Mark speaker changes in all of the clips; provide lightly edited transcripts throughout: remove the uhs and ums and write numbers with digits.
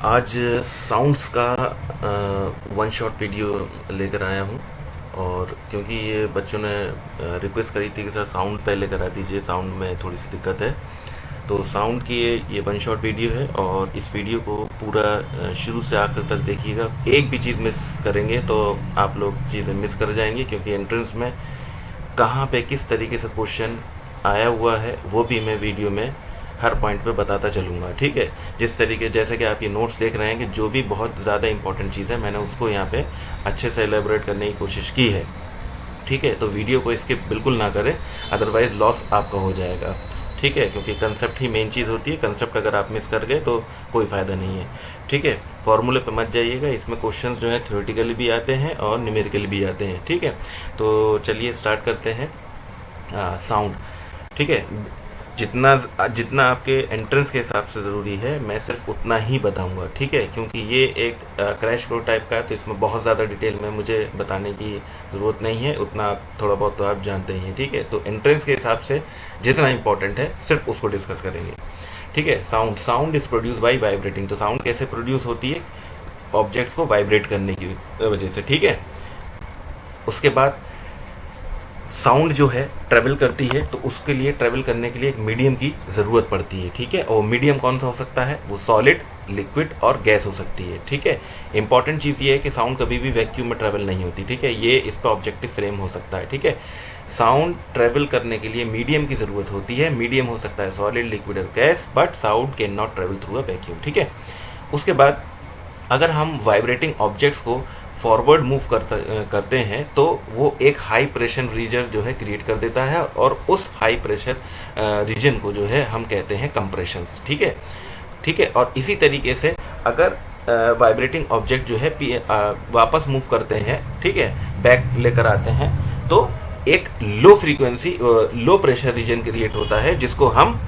Speaker 1: आज साउंड्स का one shot video लेकर आया हूँ। और क्योंकि ये बच्चों ने रिक्वेस्ट करी थी कि सर साउंड पहले करा दीजिए, साउंड में थोड़ी सी दिक्कत है। तो साउंड की ये वन शॉट वीडियो है और इस वीडियो को पूरा शुरू से आखिर तक देखिएगा। एक भी चीज़ मिस करेंगे तो आप लोग चीज़ें मिस कर जाएंगे, क्योंकि एंट्रेंस में कहाँ पे किस तरीके से क्वेश्चन आया हुआ है वो भी मैं वीडियो में हर पॉइंट पे बताता चलूँगा। ठीक है, जिस तरीके जैसे कि आप ये नोट्स देख रहे हैं कि जो भी बहुत ज़्यादा इंपॉर्टेंट चीज़ है मैंने उसको यहाँ पे अच्छे से एलेबोरेट करने की कोशिश की है। ठीक है, तो वीडियो को स्किप बिल्कुल ना करें, अदरवाइज़ लॉस आपका हो जाएगा। ठीक है, क्योंकि कंसेप्ट ही मेन चीज़ होती है। कंसेप्ट अगर आप मिस कर गए तो कोई फ़ायदा नहीं है। ठीक है, फॉर्मूले पे मत जाइएगा, इसमें क्वेश्चंस जो है थ्योरेटिकली भी आते हैं और न्यूमेरिकली भी आते हैं। ठीक है, तो चलिए स्टार्ट करते हैं। साउंड, ठीक है, जितना जितना आपके एंट्रेंस के हिसाब से ज़रूरी है मैं सिर्फ उतना ही बताऊंगा। ठीक है, क्योंकि ये एक क्रैश कोर्स टाइप का है, तो इसमें बहुत ज़्यादा डिटेल में मुझे बताने की ज़रूरत नहीं है, उतना थोड़ा बहुत तो आप जानते ही हैं। ठीक है, तो एंट्रेंस के हिसाब से जितना इंपॉर्टेंट है सिर्फ उसको डिस्कस करेंगे। ठीक है, sound is produce by vibrating. तो साउंड कैसे प्रोड्यूस होती है? ऑब्जेक्ट्स को वाइब्रेट करने की वजह से। ठीक है, उसके बाद साउंड जो है ट्रैवल करती है, तो उसके लिए ट्रैवल करने के लिए एक मीडियम की ज़रूरत पड़ती है। ठीक है, और मीडियम कौन सा हो सकता है? वो सॉलिड, लिक्विड और गैस हो सकती है। ठीक है, इंपॉर्टेंट चीज़ ये है कि साउंड कभी भी वैक्यूम में ट्रैवल नहीं होती। ठीक है, ये इस पर ऑब्जेक्टिव फ्रेम हो सकता है। ठीक है, साउंड ट्रैवल करने के लिए मीडियम की ज़रूरत होती है। मीडियम हो सकता है सॉलिड, लिक्विड और gas, but sound can not travel through a vacuum. ठीक है, उसके बाद अगर हम वाइब्रेटिंग ऑब्जेक्ट्स को फॉरवर्ड मूव करते हैं तो वो एक हाई प्रेशर रीजन जो है क्रिएट कर देता है, और उस हाई प्रेशर रीजन को जो है हम कहते हैं कंप्रेशंस। ठीक है, ठीक है, और इसी तरीके से अगर वाइब्रेटिंग ऑब्जेक्ट जो है वापस मूव करते हैं, ठीक है, बैक लेकर आते हैं, तो एक low frequency low pressure region create होता है, जिसको हम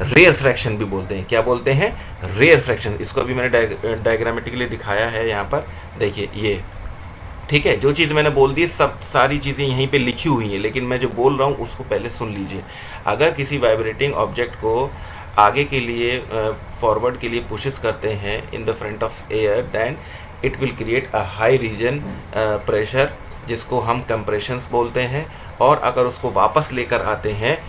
Speaker 1: रेयर फ्रैक्शन भी बोलते हैं। क्या बोलते हैं? Rarefaction. इसको अभी मैंने डायग्रामेटिकली दिखाया है यहाँ पर, देखिए ये। ठीक है, जो चीज़ मैंने बोल दी सब सारी चीज़ें यहीं पे लिखी हुई हैं, लेकिन मैं जो बोल रहा हूँ उसको पहले सुन लीजिए। अगर किसी वाइब्रेटिंग ऑब्जेक्ट को आगे के लिए फॉरवर्ड के लिए पुशेस करते हैं in the front of air, then it will create a high region pressure, जिसको हम कंप्रेशंस बोलते हैं। और अगर उसको वापस लेकर आते हैं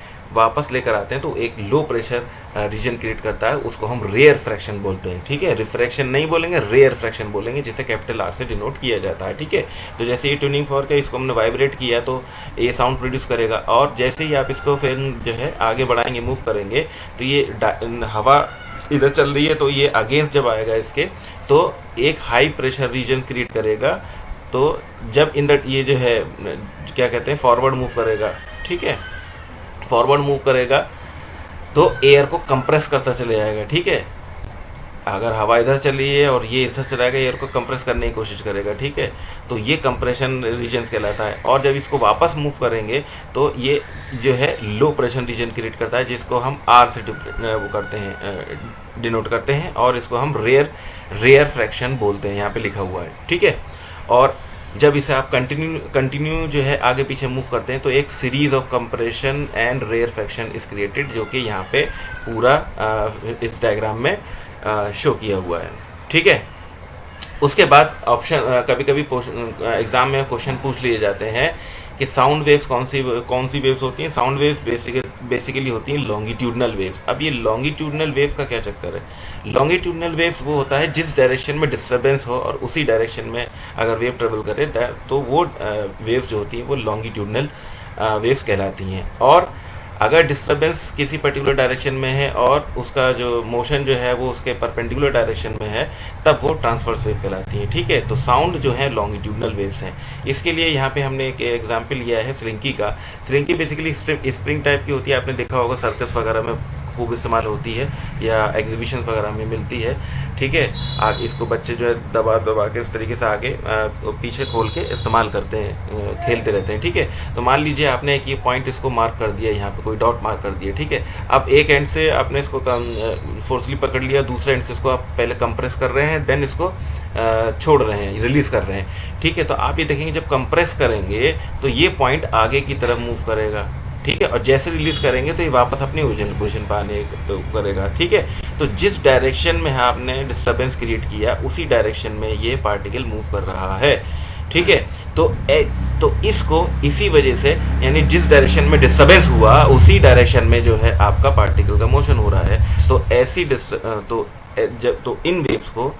Speaker 1: तो एक लो प्रेशर रीजन क्रिएट करता है, उसको हम रेयर फ्रैक्शन बोलते हैं। ठीक है, रिफ्रैक्शन नहीं बोलेंगे, रेयर फ्रैक्शन बोलेंगे, जिसे कैपिटल आर से डिनोट किया जाता है। ठीक है, तो जैसे ये ट्यूनिंग फॉर्क है, इसको हमने वाइब्रेट किया तो ये साउंड प्रोड्यूस करेगा, और जैसे ही आप इसको फिर जो है आगे बढ़ाएंगे, मूव करेंगे, तो ये हवा इधर चल रही है तो ये अगेंस्ट जब आएगा इसके, तो एक हाई प्रेशर रीजन क्रिएट करेगा। तो जब ये जो है क्या कहते हैं, फॉरवर्ड मूव करेगा। ठीक है, फॉरवर्ड मूव करेगा तो एयर को कंप्रेस करता चले जाएगा। ठीक है, अगर हवा इधर चली है और ये इधर चलाएगा, एयर को कंप्रेस करने की कोशिश करेगा। ठीक है, तो ये कंप्रेशन रीजन कहलाता है। और जब इसको वापस मूव करेंगे तो ये जो है लो प्रेशर रीजन क्रिएट करता है, जिसको हम आर से वो करते हैं, डिनोट करते हैं, और इसको हम रेयर फ्रैक्शन बोलते हैं, यहाँ पे लिखा हुआ है। ठीक है, और जब इसे आप कंटिन्यू जो है आगे पीछे मूव करते हैं तो एक series of compression and rarefaction is created, जो कि यहाँ पे पूरा इस डायग्राम में शो किया हुआ है। ठीक है, उसके बाद ऑप्शन कभी कभी एग्जाम में क्वेश्चन पूछ लिए जाते हैं कि साउंड वेव्स कौन सी वेव्स होती हैं। साउंड वेव्स बेसिकली होती हैं लॉन्गिट्यूडनल वेव्स। अब ये लॉन्गिट्यूडनल वेव्स का क्या चक्कर है? लॉन्गिट्यूडनल वेव्स वो होता है जिस डायरेक्शन में डिस्टर्बेंस हो और उसी डायरेक्शन में अगर वेव ट्रेवल करे तो वो वेव्स जो होती हैं वो लॉन्गिट्यूडनल वेव्स कहलाती हैं। और अगर डिस्टर्बेंस किसी पर्टिकुलर डायरेक्शन में है और उसका जो मोशन जो है वो उसके परपेंडिकुलर डायरेक्शन में है, तब वो ट्रांसवर्स वेव कहलाती हैं। ठीक है, तो साउंड जो है लॉन्गिट्यूडनल वेव्स हैं। इसके लिए यहाँ पे हमने एक एग्जांपल लिया है स्लिंकी का। स्लिंकी बेसिकली स्प्रिंग टाइप की होती है, आपने देखा होगा सर्कस वगैरह में खूब इस्तेमाल होती है या एग्जीबिशन वगैरह में मिलती है। ठीक है, आगे इसको बच्चे जो है दबा के इस तरीके से आगे पीछे खोल के इस्तेमाल करते हैं, खेलते रहते हैं। ठीक है, तो मान लीजिए आपने एक ये पॉइंट इसको मार्क कर दिया, यहाँ पे कोई डॉट मार्क कर दिया। ठीक है, अब एक एंड से आपने इसको फोर्सली पकड़ लिया, दूसरे एंड से इसको आप पहले कंप्रेस कर रहे हैं, देन इसको छोड़ रहे हैं, रिलीज कर रहे हैं। ठीक है, तो आप ये देखेंगे जब कंप्रेस करेंगे तो ये पॉइंट आगे की तरफ मूव करेगा। ठीक है, और जैसे रिलीज करेंगे तो ये वापस अपनी ओरिजिनल पोजीशन पर आने करेगा। ठीक है, तो तो जिस डायरेक्शन में आपने डिस्टर्बेंस क्रिएट किया उसी डायरेक्शन में ये पार्टिकल मूव कर रहा है, ठीक है। तो इसको इसी वजह से, यानी जिस डायरेक्शन में डिस्टर्बेंस हुआ उसी डायरेक्शन में जो है आपका पार्टिकल का मोशन हो रहा है। तो ऐसी तो इन वेव्स को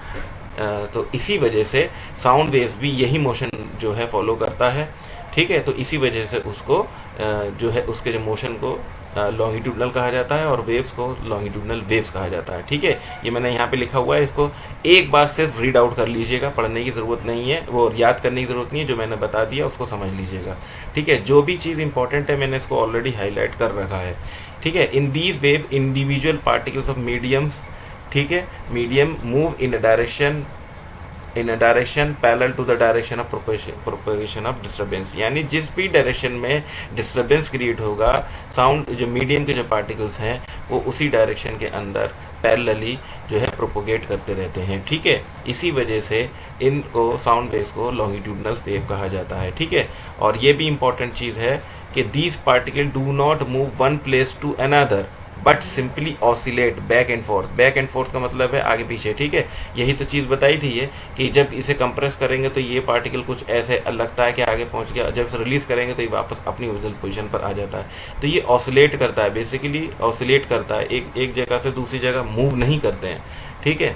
Speaker 1: तो इसी वजह से साउंड वेव्स भी यही मोशन जो है फॉलो करता है, ठीक है। तो इसी वजह से उसको जो है उसके जो मोशन को लॉन्गिट्यूडनल कहा जाता है और वेव्स को लॉन्गिट्यूडनल वेव्स कहा जाता है, ठीक है। ये मैंने यहाँ पे लिखा हुआ है, इसको एक बार सिर्फ रीड आउट कर लीजिएगा, पढ़ने की ज़रूरत नहीं है, वो याद करने की ज़रूरत नहीं है, जो मैंने बता दिया उसको समझ लीजिएगा, ठीक है। जो भी चीज़ इंपॉर्टेंट है मैंने इसको ऑलरेडी हाईलाइट कर रखा है, ठीक है। In these wave individual particles of mediums, ठीक है, medium move in a direction parallel to the direction of propagation of disturbance, यानी जिस भी डायरेक्शन में डिस्टर्बेंस क्रिएट होगा साउंड जो मीडियम के जो पार्टिकल्स हैं वो उसी डायरेक्शन के अंदर पैरेलली जो है प्रोपोगेट करते रहते हैं, ठीक है। इसी वजह से इनको साउंड वेव्स को लॉन्गिट्यूडनल वेव कहा जाता है, ठीक है। और ये भी इंपॉर्टेंट चीज़ है कि these particle do not move one place to another but simply oscillate back and forth. Back and forth का मतलब है आगे पीछे, ठीक है। यही तो चीज़ बताई थी ये कि जब इसे कंप्रेस करेंगे तो ये पार्टिकल कुछ ऐसे लगता है कि आगे पहुंच गया, जब इसे रिलीज़ करेंगे तो ये वापस अपनी ओरिजिनल पोजीशन पर आ जाता है। तो ये ऑसिलेट करता है, बेसिकली ऑसिलेट करता है, एक जगह से दूसरी जगह मूव नहीं करते हैं, ठीक है।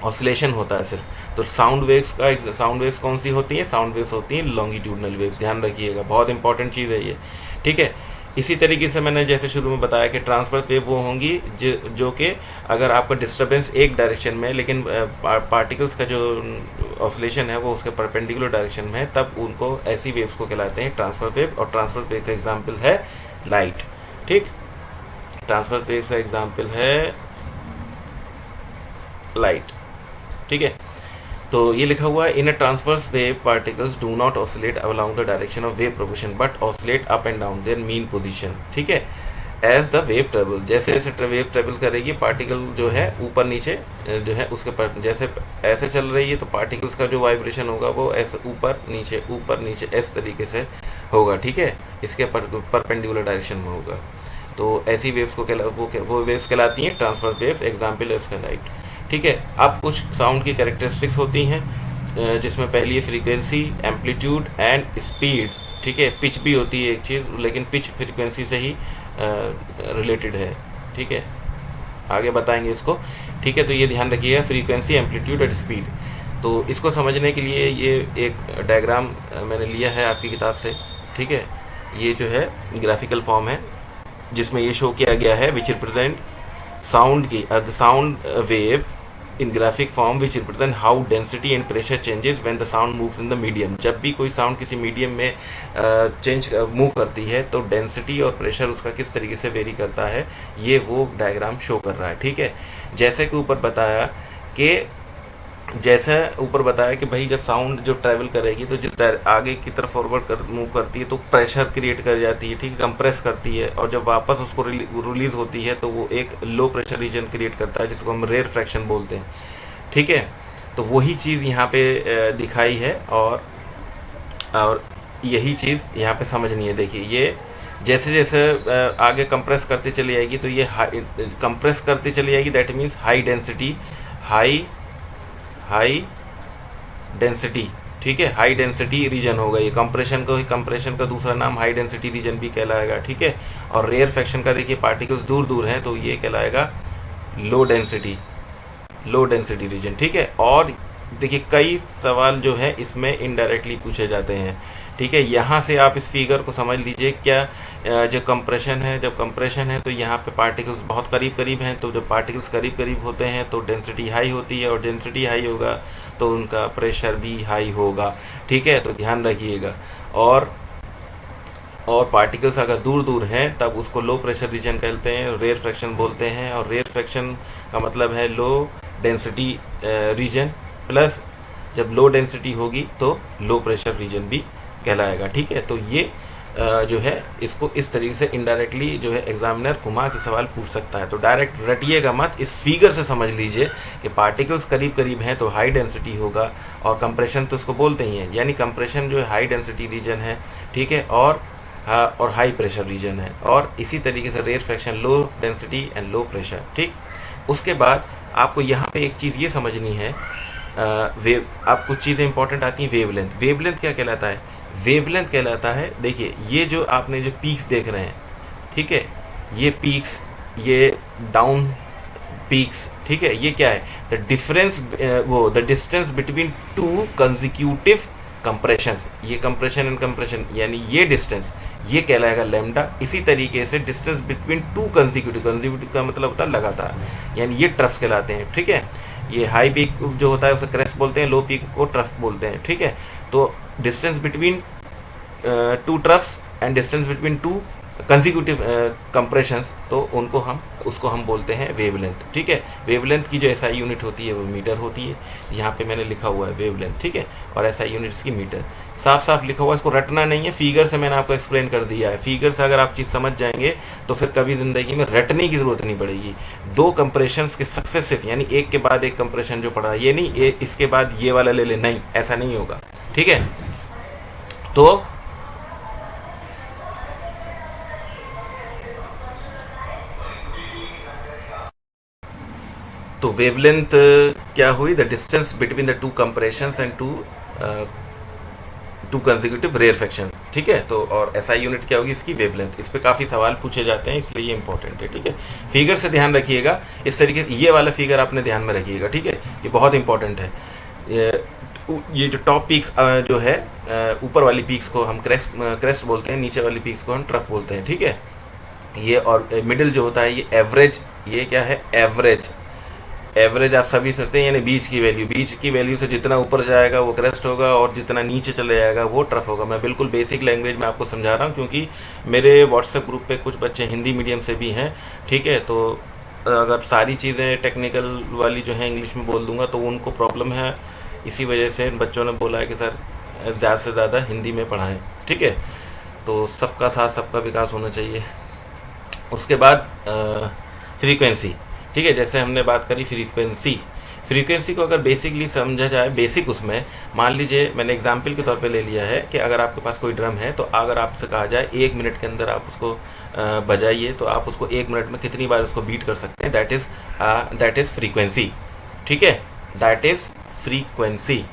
Speaker 1: ऑसिलेशन होता है सिर्फ। तो साउंड वेव्स कौन सी होती हैं? साउंड वेव्स होती हैं लॉन्गिट्यूडनल वेव्स, ध्यान रखिएगा, बहुत इंपॉर्टेंट चीज़ है ये, ठीक है। इसी तरीके से मैंने जैसे शुरू में बताया कि ट्रांसवर्स वेव वो होंगी जो कि अगर आपका डिस्टर्बेंस एक डायरेक्शन में, लेकिन पार्टिकल्स का जो ऑसिलेशन है वो उसके परपेंडिकुलर डायरेक्शन में है, तब उनको ऐसी वेव्स को कहलाते हैं ट्रांसवर्स वेव। और ट्रांसवर्स वेव का एग्जांपल है लाइट, ठीक। ट्रांसवर्स वेव का एग्जांपल है लाइट, ठीक है। तो ये लिखा हुआ है in a transverse wave particles do not oscillate along the direction of wave propagation but oscillate up and down their mean position, ठीक है, एज द वेव ट्रेवल। जैसे जैसे वेव ट्रेवल करेगी पार्टिकल जो है ऊपर नीचे जो है उसके पर जैसे ऐसे चल रही है तो पार्टिकल्स का जो वाइब्रेशन होगा वो ऐसे ऊपर नीचे इस तरीके से होगा, ठीक है, इसके परपेंडिकुलर डायरेक्शन में होगा। तो ऐसी वेव्स को वो वेव्स कहलाती हैं ट्रांसवर्स वेव्स। एग्जाम्पल है उसका लाइट, ठीक है। अब कुछ साउंड की कैरेक्टरिस्टिक्स होती हैं जिसमें पहली है फ्रीक्वेंसी, एम्पलीट्यूड एंड स्पीड, ठीक है। पिच भी होती है एक चीज़, लेकिन पिच फ्रीक्वेंसी से ही रिलेटेड है, ठीक है, आगे बताएंगे इसको, ठीक है। तो ये ध्यान रखिएगा, फ्रीक्वेंसी, एम्पलीट्यूड और स्पीड। तो इसको समझने के लिए ये एक डायग्राम मैंने लिया है आपकी किताब से, ठीक है। ये जो है ग्राफिकल फॉर्म है जिसमें ये शो किया गया है which represent sound wave in graphic form which represent how density and pressure changes when the sound moves in the medium। जब भी कोई साउंड किसी मीडियम में मूव करती है तो डेंसिटी और प्रेशर उसका किस तरीके से वेरी करता है, ये वो डायग्राम शो कर रहा है, ठीक है। जैसे कि ऊपर बताया कि भाई जब साउंड जो ट्रैवल करेगी तो जिस आगे की तरफ फॉरवर्ड मूव करती है तो प्रेशर क्रिएट कर जाती है, ठीक है, कंप्रेस करती है, और जब वापस उसको रिलीज होती है तो वो एक लो प्रेशर रीजन क्रिएट करता है जिसको हम रेरफैक्शन बोलते हैं, ठीक है। तो वही चीज़ यहाँ पे दिखाई है और यही चीज़ यहाँ पे समझनी है। देखिए ये जैसे जैसे आगे कंप्रेस करती चली जाएगी तो ये कंप्रेस करती चली जाएगी, दैट मीन्स हाई डेंसिटी, ठीक है, हाई डेंसिटी रीजन होगा ये। कंप्रेशन का दूसरा नाम हाई डेंसिटी रीजन भी कहलाएगा, ठीक है। और रेयरफैक्शन का देखिए पार्टिकल्स दूर दूर हैं तो ये कहलाएगा लो डेंसिटी रीजन, ठीक है। और देखिए कई सवाल जो है इसमें इनडायरेक्टली पूछे जाते हैं, ठीक है। यहाँ से आप इस फिगर को समझ लीजिए, क्या जब कंप्रेशन है तो यहाँ पे पार्टिकल्स बहुत करीब हैं, तो जब पार्टिकल्स करीब होते हैं तो डेंसिटी हाई होती है, और डेंसिटी हाई होगा तो उनका प्रेशर भी हाई होगा, ठीक है। तो ध्यान रखिएगा। और पार्टिकल्स अगर दूर हैं तब उसको लो प्रेशर रीजन कहते हैं, रेयरफैक्शन बोलते हैं। और रेयरफैक्शन का मतलब है लो डेंसिटी रीजन, प्लस जब लो डेंसिटी होगी तो लो प्रेशर रीजन भी कहलाएगा, ठीक है। तो ये जो है इसको इस तरीके से इनडायरेक्टली जो है एग्जामिनर घुमा के सवाल पूछ सकता है। तो डायरेक्ट रटिएगा मत, इस फिगर से समझ लीजिए कि पार्टिकल्स करीब हैं तो हाई डेंसिटी होगा, और कंप्रेशन तो उसको बोलते ही हैं, यानी कंप्रेशन जो है हाई डेंसिटी रीजन है, ठीक है, और हाई प्रेशर रीजन है। और इसी तरीके से rarefaction low density and low pressure, ठीक। उसके बाद आपको यहाँ पे एक चीज़ ये समझनी है, वेव, आप कुछ चीज़ें इंपॉर्टेंट आती हैं। वेवलेंथ, वेवलेंथ क्या कहलाता है? वेवलेंथ कहलाता है, देखिए ये जो आपने जो पीक्स देख रहे हैं, ठीक है, ये पीक्स, ये डाउन पीक्स, ठीक है, ये क्या है? द डिफरेंस, वो the distance between two consecutive compressions, ये कंप्रेशन एंड कंप्रेशन, यानी ये डिस्टेंस, ये कहलाएगा लैम्डा। इसी तरीके से distance between two consecutive, consecutive का मतलब होता है लगातार, यानी ये ट्रफ्स कहलाते हैं, ठीक है। ये हाई पीक जो होता है उसे क्रेस्ट बोलते हैं, लो पीक को ट्रफ बोलते हैं, ठीक है। तो distance between two troughs and distance between two consecutive compressions, तो उसको हम बोलते हैं वेवलेंथ, ठीक है। वेवलेंथ की जो एसआई यूनिट होती है वो मीटर होती है, यहाँ पे मैंने लिखा हुआ है वेवलेंथ, ठीक है, और एसआई यूनिट इसकी मीटर, साफ साफ लिखा हुआ है, इसको रटना नहीं है, फिगर से मैंने आपको एक्सप्लेन कर दिया है। फिगर से अगर आप चीज़ समझ जाएंगे तो फिर कभी ज़िंदगी में रटने की ज़रूरत नहीं पड़ेगी। दो कंप्रेशंस के सक्सेसिव, यानी एक के बाद एक कंप्रेशन जो पड़ा, ये नहीं इसके बाद ये वाला ले ले, नहीं, ऐसा नहीं होगा, ठीक है। तो वेवलेंथ क्या हुई? The distance between the two compressions and to consecutive rarefaction, ठीक है। तो और एसआई यूनिट क्या होगी इसकी? वेवलेंथ। इस पे काफ़ी सवाल पूछे जाते हैं, इसलिए ये इंपॉर्टेंट है, ठीक है। फिगर से ध्यान रखिएगा, इस तरीके से ये वाला फिगर आपने ध्यान में रखिएगा, ठीक है, ये बहुत इंपॉर्टेंट है। ये जो टॉप पीक्स जो है, ऊपर वाली पीक्स को हम क्रेस्ट बोलते हैं, नीचे वाली पीक्स को हम ट्रफ बोलते हैं, ठीक है। ये और मिडिल जो होता है ये एवरेज, ये क्या है? एवरेज। एवरेज आप सभी सुनते हैं, यानी बीच की वैल्यू से जितना ऊपर जाएगा वो क्रेस्ट होगा और जितना नीचे चले जाएगा वो ट्रफ होगा। मैं बिल्कुल बेसिक लैंग्वेज में आपको समझा रहा हूँ, क्योंकि मेरे व्हाट्सएप ग्रुप पे कुछ बच्चे हिंदी मीडियम से भी हैं, ठीक है। तो अगर सारी चीज़ें टेक्निकल वाली जो है इंग्लिश में बोल दूंगा तो उनको प्रॉब्लम है, इसी वजह से बच्चों ने बोला है कि सर ज़्यादा से ज़्यादा हिंदी में पढ़ाएं, ठीक है। तो सबका साथ सबका विकास होना चाहिए। उसके बाद फ्रीक्वेंसी, ठीक है, जैसे हमने बात करी फ्रीक्वेंसी को अगर बेसिकली समझा जाए, बेसिक उसमें मान लीजिए मैंने एग्जाम्पल के तौर पे ले लिया है कि अगर आपके पास कोई ड्रम है, तो अगर आपसे कहा जाए 1 मिनट के अंदर आप उसको बजाइए, तो आप उसको 1 मिनट में कितनी बार उसको बीट कर सकते हैं? दैट इज़ फ्रीक्वेंसी, ठीक है, दैट इज़ फ्रीक्वेंसी।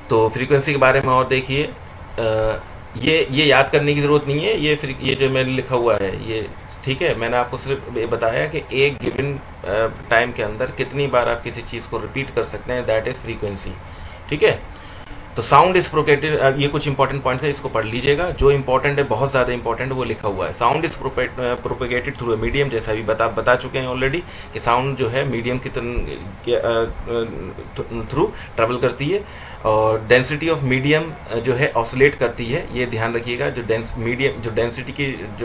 Speaker 1: तो फ्रीक्वेंसी के बारे में और देखिए, ये याद करने की ज़रूरत नहीं है, ये जो मैंने लिखा हुआ है ये, ठीक है। मैंने आपको सिर्फ ये बताया कि एक गिवन टाइम के अंदर कितनी बार आप किसी चीज़ को रिपीट कर सकते हैं, दैट इज़ फ्रीक्वेंसी, ठीक है। तो साउंड इज प्रोपेगेटेड, ये कुछ इंपॉर्टेंट पॉइंट्स है, इसको पढ़ लीजिएगा, जो इंपॉर्टेंट है, बहुत ज़्यादा इंपॉर्टेंट है, वो लिखा हुआ है। Sound is propagated through a medium, जैसा अभी बता चुके हैं ऑलरेडी कि साउंड जो है मीडियम के थ्रू ट्रेवल करती है, और डेंसिटी ऑफ मीडियम जो है ऑसिलेट करती है, ये ध्यान रखिएगा। जो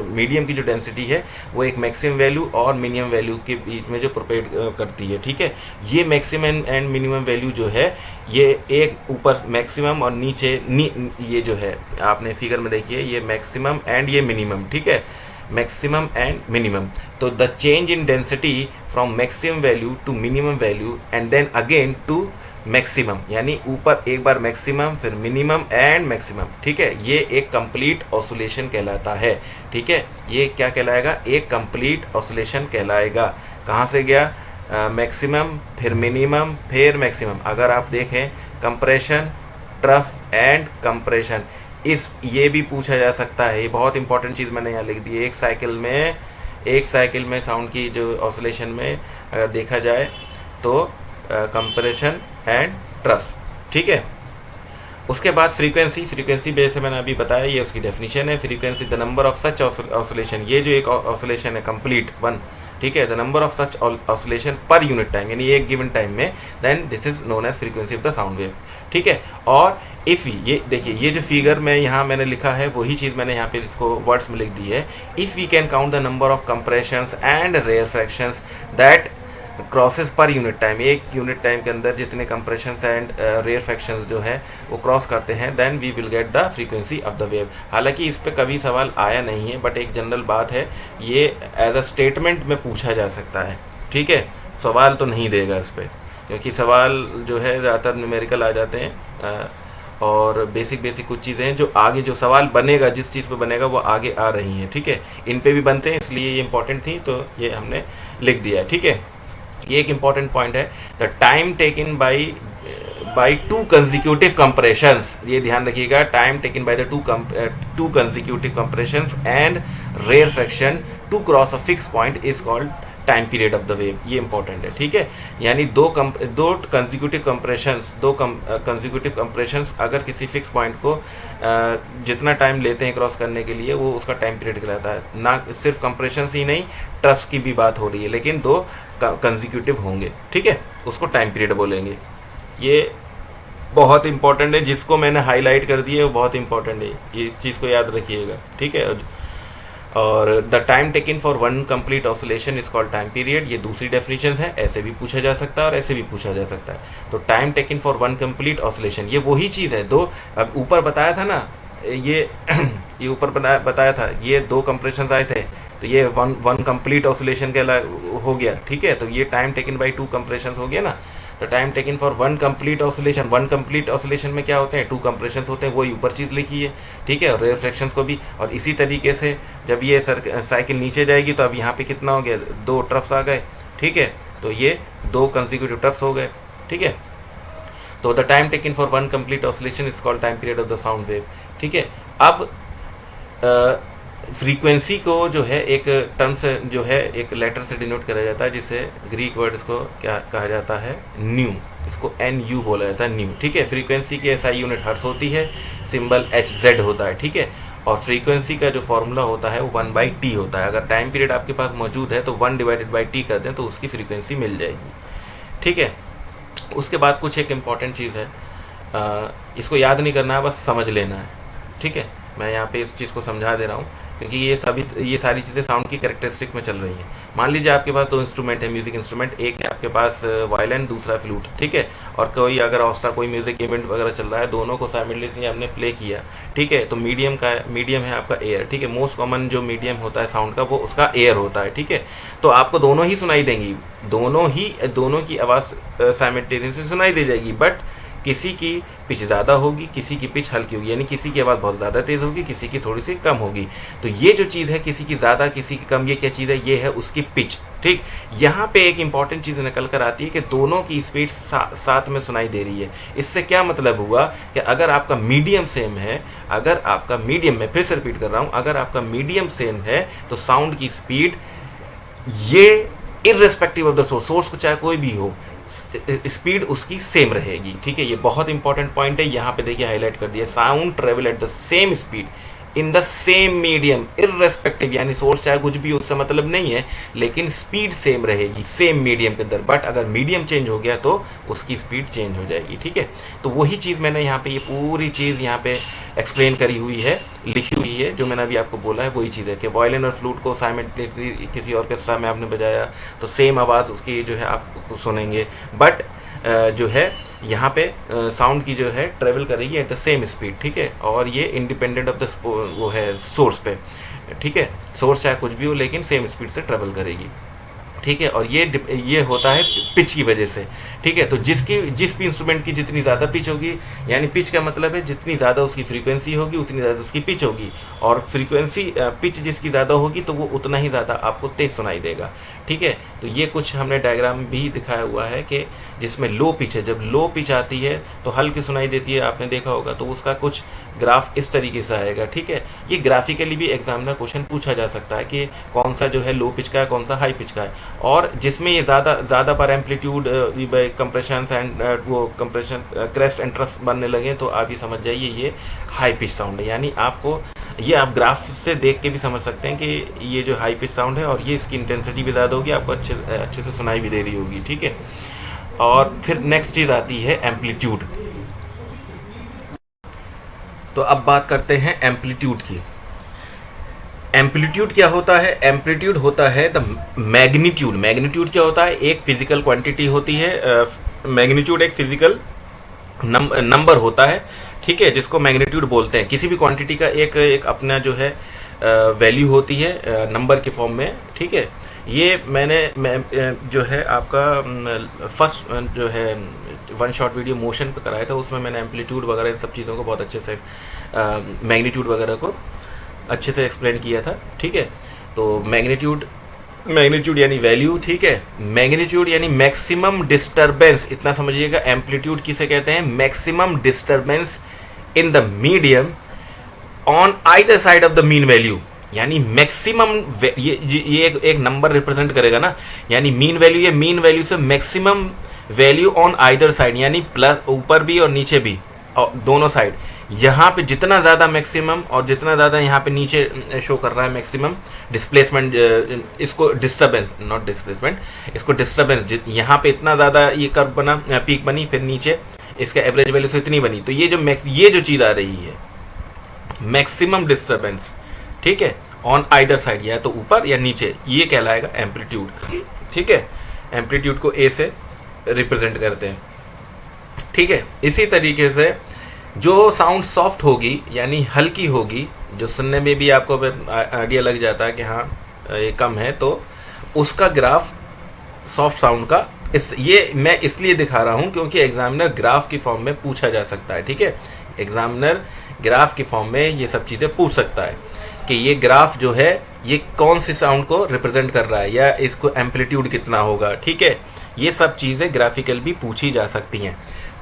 Speaker 1: मीडियम की जो डेंसिटी है वो एक मैक्सिमम वैल्यू और मिनिमम वैल्यू के बीच में जो प्रोपेग करती है, ठीक है। ये मैक्सिमम एंड मिनिमम वैल्यू जो है, ये एक ऊपर मैक्सिमम और नीचे ये जो है आपने फिगर में देखिए, ये मैक्सिमम एंड ये मिनिमम, ठीक है, मैक्सिमम एंड मिनिमम। तो the change in density from maximum value to minimum value and then again to maximum, यानी ऊपर एक बार मैक्सिमम, फिर मिनिमम एंड मैक्सिमम, ठीक है, ये एक कंप्लीट ऑसिलेशन कहलाता है, ठीक है। ये क्या कहलाएगा? एक कंप्लीट ऑसिलेशन कहलाएगा। कहाँ से गया? मैक्सिमम, फिर मिनिमम, फिर मैक्सिमम। अगर आप देखें कंप्रेशन, ट्रफ एंड कंप्रेशन, ये भी पूछा जा सकता है, ये बहुत इंपॉर्टेंट चीज़ मैंने यहाँ लिख दी है। एक साइकिल में साउंड की जो ऑसिलेशन में अगर देखा जाए तो कंप्रेशन एंड ट्रफ, ठीक है। उसके बाद फ्रीक्वेंसी जैसे मैंने अभी बताया, ये उसकी डेफिनेशन है। Frequency the number of such oscillation, ये जो एक ऑसिलेशन है कंप्लीट वन, ठीक है, the number of such oscillation per unit time, यानी एक गिवन टाइम में, then this is known as frequency of the sound wave, ठीक है। और इफ़ ये देखिए, ये जो फिगर में यहाँ मैंने लिखा है वही चीज़ मैंने यहाँ पे इसको वर्ड्स में लिख दी है। If we can count the number of compressions and rarefactions that crosses per unit time, एक यूनिट टाइम के अंदर जितने कंप्रेशंस एंड रेयरफैक्शंस जो है वो क्रॉस करते हैं, then we will get the frequency of the wave. हालांकि इस पे कभी सवाल आया नहीं है, बट एक जनरल बात है, ये एज अ स्टेटमेंट में पूछा जा सकता है, ठीक है। सवाल तो नहीं देगा इस पर, क्योंकि सवाल जो है ज़्यादातर न्यूमेरिकल आ जाते हैं, और बेसिक बेसिक कुछ चीज़ें हैं जो आगे जो सवाल बनेगा, जिस चीज़ पे बनेगा वो आगे आ रही हैं, ठीक है। इन पे भी बनते हैं, इसलिए ये इंपॉर्टेंट थी तो ये हमने लिख दिया है, ठीक है। ये एक इंपॉर्टेंट पॉइंट है, the time taken by two consecutive compressions, ये ध्यान रखिएगा, time taken by the two consecutive compressions and rarefaction to cross a fix point is called time period of the wave. ये important है, ठीक है। यानी दो कंजिक्यूटिव कंप्रेशंस अगर किसी फिक्स पॉइंट को जितना टाइम लेते हैं क्रॉस करने के लिए, वो उसका टाइम पीरियड कहलाता है। ना सिर्फ कंप्रेशंस ही नहीं, ट्रफ्स की भी बात हो रही है, लेकिन दो कंजिक्यूटिव होंगे, ठीक है, उसको टाइम पीरियड बोलेंगे। ये बहुत इंपॉर्टेंट है, जिसको मैंने हाईलाइट कर दिया है वो बहुत इंपॉर्टेंट है, ये इस चीज़ को याद रखिएगा, ठीक है। और the time taken for one complete oscillation is called time period, ये दूसरी डेफिनेशन है, ऐसे भी पूछा जा सकता है और ऐसे भी पूछा जा सकता है। तो time taken for one complete oscillation, ये वही चीज़ है, दो, अब ऊपर बताया था ना, ये ये ऊपर बताया था, ये दो कंप्रेशन आए थे, तो ये वन कंप्लीट ऑसिलेशन के हो गया, ठीक है। तो ये time taken by to compression हो गया ना। तो time taken for one complete oscillation में क्या होते हैं, टू कंप्रेशंस होते हैं, वही ऊपर चीज़ लिखी है, ठीक है। और रेयर फ्रैक्शंस को भी, और इसी तरीके से जब ये साइकिल नीचे जाएगी तो अब यहाँ पे कितना हो गया, दो ट्रफ्स आ गए, ठीक है। तो ये दो कंसेक्यूटिव ट्रफ्स हो गए, ठीक है। तो the time taken for one complete oscillation is called time period of the sound wave, ठीक है। अब फ्रीक्वेंसी को जो है एक टर्म से, जो है एक लेटर से डिनोट करा जाता है, जिसे ग्रीक वर्ड इसको क्या कहा जाता है, न्यू, इसको NU बोला जाता है, न्यू, ठीक है। फ्रीक्वेंसी की SI यूनिट हर्ट्ज होती है, सिंबल HZ होता है, ठीक है। और फ्रीक्वेंसी का जो फॉर्मूला होता है वो 1/T होता है। अगर टाइम पीरियड आपके पास मौजूद है तो 1/T कर दें तो उसकी फ्रीक्वेंसी मिल जाएगी, ठीक है। उसके बाद कुछ एक इम्पॉर्टेंट चीज़ है, इसको याद नहीं करना है, बस समझ लेना है, ठीक है। मैं यहाँ पे इस चीज़ को समझा दे रहा हूँ क्योंकि ये सारी चीज़ें साउंड की कैरेक्टरिस्टिक में चल रही हैं। मान लीजिए आपके पास दो इंस्ट्रूमेंट है, म्यूजिक इंस्ट्रूमेंट, एक है आपके पास वायलिन, दूसरा फ्लूट, ठीक है। और कोई अगर ऑस्ट्रा कोई म्यूजिक इवेंट वगैरह चल रहा है, दोनों को साइमल्टेनियसली आपने प्ले किया, ठीक है। तो मीडियम है आपका एयर, ठीक है। मोस्ट कॉमन जो मीडियम होता है साउंड का वो उसका एयर होता है, ठीक है। तो आपको दोनों ही सुनाई देंगी, दोनों की आवाज़ साइमल्टेनियसली सुनाई दे जाएगी, बट किसी की पिच ज़्यादा होगी, किसी की पिच हल्की होगी, यानी किसी की आवाज़ बहुत ज़्यादा तेज़ होगी, किसी की थोड़ी सी कम होगी। तो ये जो चीज़ है, किसी की ज़्यादा किसी की कम, ये क्या चीज़ है, ये है उसकी पिच, ठीक। यहाँ पे एक इंपॉर्टेंट चीज़ निकल कर आती है कि दोनों की स्पीड साथ में सुनाई दे रही है। इससे क्या मतलब हुआ कि अगर आपका मीडियम सेम है, अगर आपका मीडियम, मैं फिर से रिपीट कर रहा हूँ, अगर आपका मीडियम सेम है तो साउंड की स्पीड ये इर्रेस्पेक्टिव ऑफ द सोर्स को चाहे कोई भी हो, स्पीड उसकी सेम रहेगी, ठीक है। ये बहुत इंपॉर्टेंट पॉइंट है, यहाँ पे देखिए हाईलाइट कर दिया, sound travel at the same speed in the same medium irrespective, यानी सोर्स चाहे कुछ भी, उससे मतलब नहीं है, लेकिन स्पीड सेम रहेगी सेम मीडियम के अंदर। बट अगर मीडियम चेंज हो गया तो उसकी स्पीड चेंज हो जाएगी, ठीक है। तो वही चीज़ मैंने यहाँ पे, ये पूरी चीज़ यहाँ पे एक्सप्लेन करी हुई है, लिखी हुई है, जो मैंने अभी आपको बोला है वही चीज़ है कि वायलिन और फ्लूट को साइमल्टेनियसली किसी ऑर्केस्ट्रा में आपने बजाया तो सेम आवाज़ उसकी जो है आप सुनेंगे, बट जो है यहाँ पे साउंड की जो है ट्रेवल करेगी एट द सेम स्पीड, ठीक है। और ये इंडिपेंडेंट ऑफ द वो है सोर्स पे, ठीक है। सोर्स चाहे कुछ भी हो लेकिन सेम स्पीड से ट्रेवल करेगी, ठीक है। और ये होता है पिच की वजह से, ठीक है। तो जिस भी इंस्ट्रूमेंट की जितनी ज़्यादा पिच होगी, यानी पिच का मतलब है जितनी ज़्यादा उसकी फ्रीक्वेंसी होगी उतनी ज़्यादा उसकी पिच होगी, और फ्रीक्वेंसी पिच जिसकी ज़्यादा होगी तो वो उतना ही ज़्यादा आपको तेज़ सुनाई देगा, ठीक है। तो ये कुछ हमने डायग्राम भी दिखाया हुआ है कि जिसमें लो पिच है, जब लो पिच आती है तो हल्की सुनाई देती है, आपने देखा होगा, तो उसका कुछ ग्राफ इस तरीके से आएगा, ठीक है। ये ग्राफिकली भी एग्जामिनर क्वेश्चन पूछा जा सकता है कि कौन सा जो है लो पिच का है, कौन सा हाई पिच का है, और जिसमें ये ज़्यादा पर एम्पलीट्यूड कंप्रेशन एंड वो कंप्रेशन क्रेस्ट एंड ट्रफ बनने लगे तो आप ये समझ जाइए ये हाई पिच साउंड है। यानी आपको ये आप ग्राफ से देख के भी समझ सकते हैं कि ये जो हाई पिच साउंड है और ये इसकी इंटेंसिटी भी ज़्यादा होगी, आपको अच्छे से सुनाई भी दे रही होगी, ठीक है। और फिर नेक्स्ट चीज़ आती है एम्पलीट्यूड। तो अब बात करते हैं एम्पलीट्यूड की। एम्पलीट्यूड क्या होता है? एम्पलीट्यूड होता है द मैग्नीट्यूड। मैग्नीट्यूड क्या होता है? एक फिजिकल क्वांटिटी होती है। मैग्नीट्यूड एक फिजिकल नंबर होता है, ठीक है, जिसको मैग्नीट्यूड बोलते हैं। किसी भी क्वांटिटी का एक अपना जो है वैल्यू होती है नंबर के फॉर्म में, ठीक है। ये मैं जो है आपका फर्स्ट जो है वन शॉट वीडियो मोशन पे कराया था, उसमें मैंने एम्पलीट्यूड वगैरह इन सब चीज़ों को बहुत अच्छे से मैग्नीट्यूड वगैरह को अच्छे से एक्सप्लेन किया था। ठीक है, तो मैग्नीट्यूड यानी वैल्यू, ठीक है, मैग्नीट्यूड यानी मैक्सिमम डिस्टरबेंस, इतना समझिएगा। एम्पलीट्यूड किसे कहते हैं? Maximum disturbance in the medium on either side of the mean value, यानी मैक्सिमम ये एक नंबर रिप्रेजेंट करेगा ना, यानी मीन वैल्यू, ये मीन वैल्यू से maximum value on either side, यानी प्लस ऊपर भी और नीचे भी, और दोनों साइड। यहाँ पे जितना ज़्यादा मैक्सिमम और जितना ज़्यादा यहाँ पे नीचे शो कर रहा है मैक्सिमम डिस्प्लेसमेंट, इसको डिस्टर्बेंस, नॉट डिस्प्लेसमेंट, इसको डिस्टर्बेंस, यहाँ पे इतना ज़्यादा ये कर्व बना, पीक बनी, फिर नीचे इसका एवरेज वैल्यू से इतनी बनी, तो ये जो चीज़ आ रही है मैक्सिमम डिस्टर्बेंस, ठीक है, ऑन आइदर साइड, या तो ऊपर या नीचे, ये कहलाएगा एम्पलीट्यूड। ठीक है, एम्पलीट्यूड को ए से रिप्रेजेंट करते हैं। ठीक है, इसी तरीके से जो साउंड सॉफ्ट होगी यानी हल्की होगी, जो सुनने में भी आपको आइडिया लग जाता है कि हाँ ये कम है, तो उसका ग्राफ सॉफ्ट साउंड का ये मैं इसलिए दिखा रहा हूँ क्योंकि एग्जामिनर ग्राफ की फॉर्म में पूछा जा सकता है। ठीक है, एग्जामिनर ग्राफ की फॉर्म में ये सब चीज़ें पूछ सकता है कि ये ग्राफ जो है ये कौन सी साउंड को रिप्रेजेंट कर रहा है, या इसको एम्पलीट्यूड कितना होगा। ठीक है, ये सब चीज़ें ग्राफिकल भी पूछी जा सकती हैं।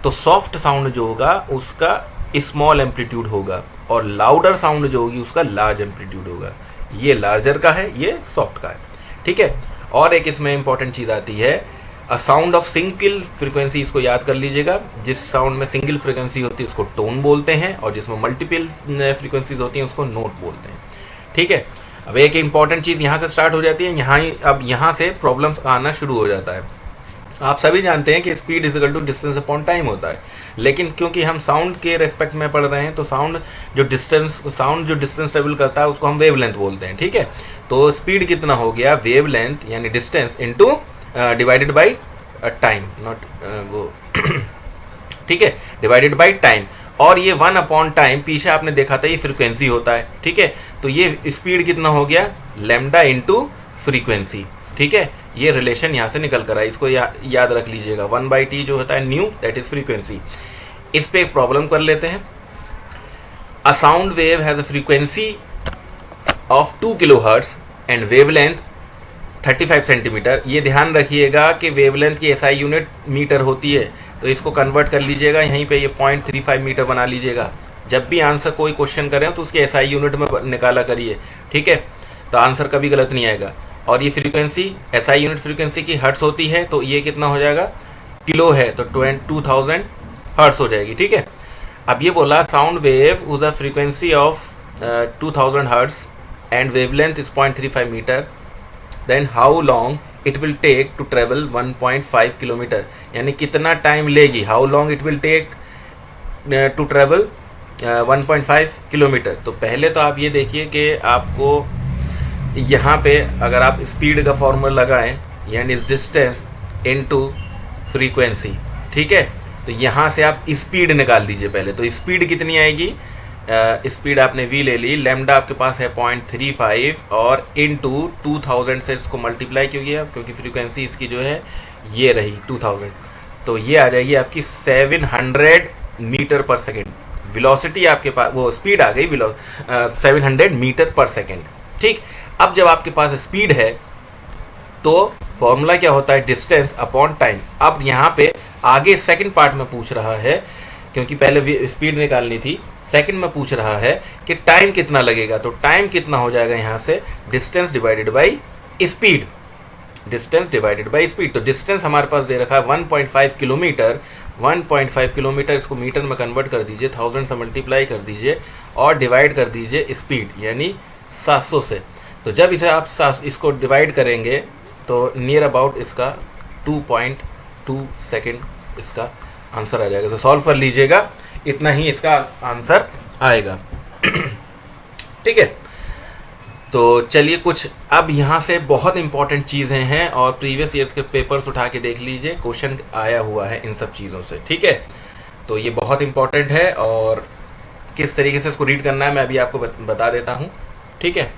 Speaker 1: तो सॉफ्ट साउंड जो होगा उसका स्मॉल एम्पलीट्यूड होगा, और लाउडर साउंड जो होगी उसका लार्ज एम्पलीट्यूड होगा। ये लार्जर का है, ये सॉफ्ट का है। ठीक है, और एक इसमें इंपॉर्टेंट चीज़ आती है, a sound of single frequency, इसको याद कर लीजिएगा। जिस साउंड में सिंगल फ्रीक्वेंसी होती है उसको टोन बोलते हैं, और जिसमें मल्टीपल फ्रीक्वेंसीज होती हैं उसको नोट बोलते हैं। ठीक है, अब एक इंपॉर्टेंट चीज़ यहाँ से स्टार्ट हो जाती है, अब यहाँ से प्रॉब्लम्स आना शुरू हो जाता है। आप सभी जानते हैं कि speed is equal to distance upon time होता है, लेकिन क्योंकि हम साउंड के रेस्पेक्ट में पढ़ रहे हैं तो साउंड जो डिस्टेंस ट्रेवल करता है उसको हम वेवलेंथ बोलते हैं। ठीक है, तो स्पीड कितना हो गया, वेवलेंथ यानी distance into divided by time, not वो ठीक है, डिवाइडेड बाय टाइम, और ये 1 अपॉन टाइम पीछे आपने देखा था ये फ्रीक्वेंसी होता है। ठीक है, तो ये स्पीड कितना हो गया, लैम्डा इनटू फ्रीक्वेंसी। ठीक है, ये रिलेशन यहाँ से निकल कर आया, इसको याद रख लीजिएगा। 1/t जो होता है न्यू, दैट इज फ्रीक्वेंसी। इस पे एक प्रॉब्लम कर लेते हैं। A sound wave has a frequency of 2 kilohertz and wavelength 35 centimetre. ये ध्यान रखिएगा कि वेवलेंथ की SI यूनिट मीटर होती है, तो इसको कन्वर्ट कर लीजिएगा, यहीं पे ये 0.35 मीटर बना लीजिएगा। जब भी आंसर कोई क्वेश्चन करें तो उसके SI यूनिट में निकाला करिए। ठीक है, तो आंसर कभी गलत नहीं आएगा। और ये फ्रीक्वेंसी SI यूनिट फ्रीक्वेंसी की हर्ट्स होती है, तो ये कितना हो जाएगा, किलो है तो 2000 हर्ट्स हो जाएगी। ठीक है, अब ये बोला sound wave with a frequency of 2000 hertz and wavelength is 0.35 metre, then how long it will take to travel 1.5 kilometre, यानी कितना टाइम लेगी, how long it will take to travel 1.5 kilometre. तो पहले तो आप ये देखिए कि आपको यहाँ पे अगर आप स्पीड का फॉर्मूला लगाएं, यानी डिस्टेंस इनटू फ्रीक्वेंसी, ठीक है, तो यहाँ से आप स्पीड निकाल दीजिए पहले। तो स्पीड कितनी आएगी, स्पीड आपने v ले ली, लैम्डा आपके पास है 0.35 और इनटू 2000 से इसको मल्टीप्लाई क्योंकि फ्रीक्वेंसी इसकी जो है ये रही 2000, तो ये आ जाएगी आपकी 700 मीटर पर सेकेंड। वेलोसिटी आपके पास, वो स्पीड आ गई 700 मीटर पर सेकेंड। ठीक, अब जब आपके पास स्पीड है तो फॉर्मूला क्या होता है, डिस्टेंस अपॉन टाइम। अब यहाँ पे आगे सेकंड पार्ट में पूछ रहा है, क्योंकि पहले स्पीड निकालनी थी, सेकंड में पूछ रहा है कि टाइम कितना लगेगा। तो टाइम कितना हो जाएगा यहाँ से, distance divided by speed, distance divided by speed. तो डिस्टेंस हमारे पास दे रखा है 1.5 किलोमीटर, 1.5 किलोमीटर इसको मीटर में कन्वर्ट कर दीजिए, 1000 से मल्टीप्लाई कर दीजिए और डिवाइड कर दीजिए स्पीड यानी 700 से। तो जब इसे आप इसको डिवाइड करेंगे तो नियर अबाउट इसका 2.2 सेकेंड इसका आंसर आ जाएगा। तो सॉल्व कर लीजिएगा, इतना ही इसका आंसर आएगा। ठीक है, तो चलिए कुछ अब यहाँ से बहुत इंपॉर्टेंट चीज़ें हैं और प्रीवियस ईयर्स के पेपर्स उठा के देख लीजिए, क्वेश्चन आया हुआ है इन सब चीज़ों से। ठीक है, तो ये बहुत इंपॉर्टेंट है और किस तरीके से इसको रीड करना है मैं अभी आपको बता देता हूँ। ठीक है,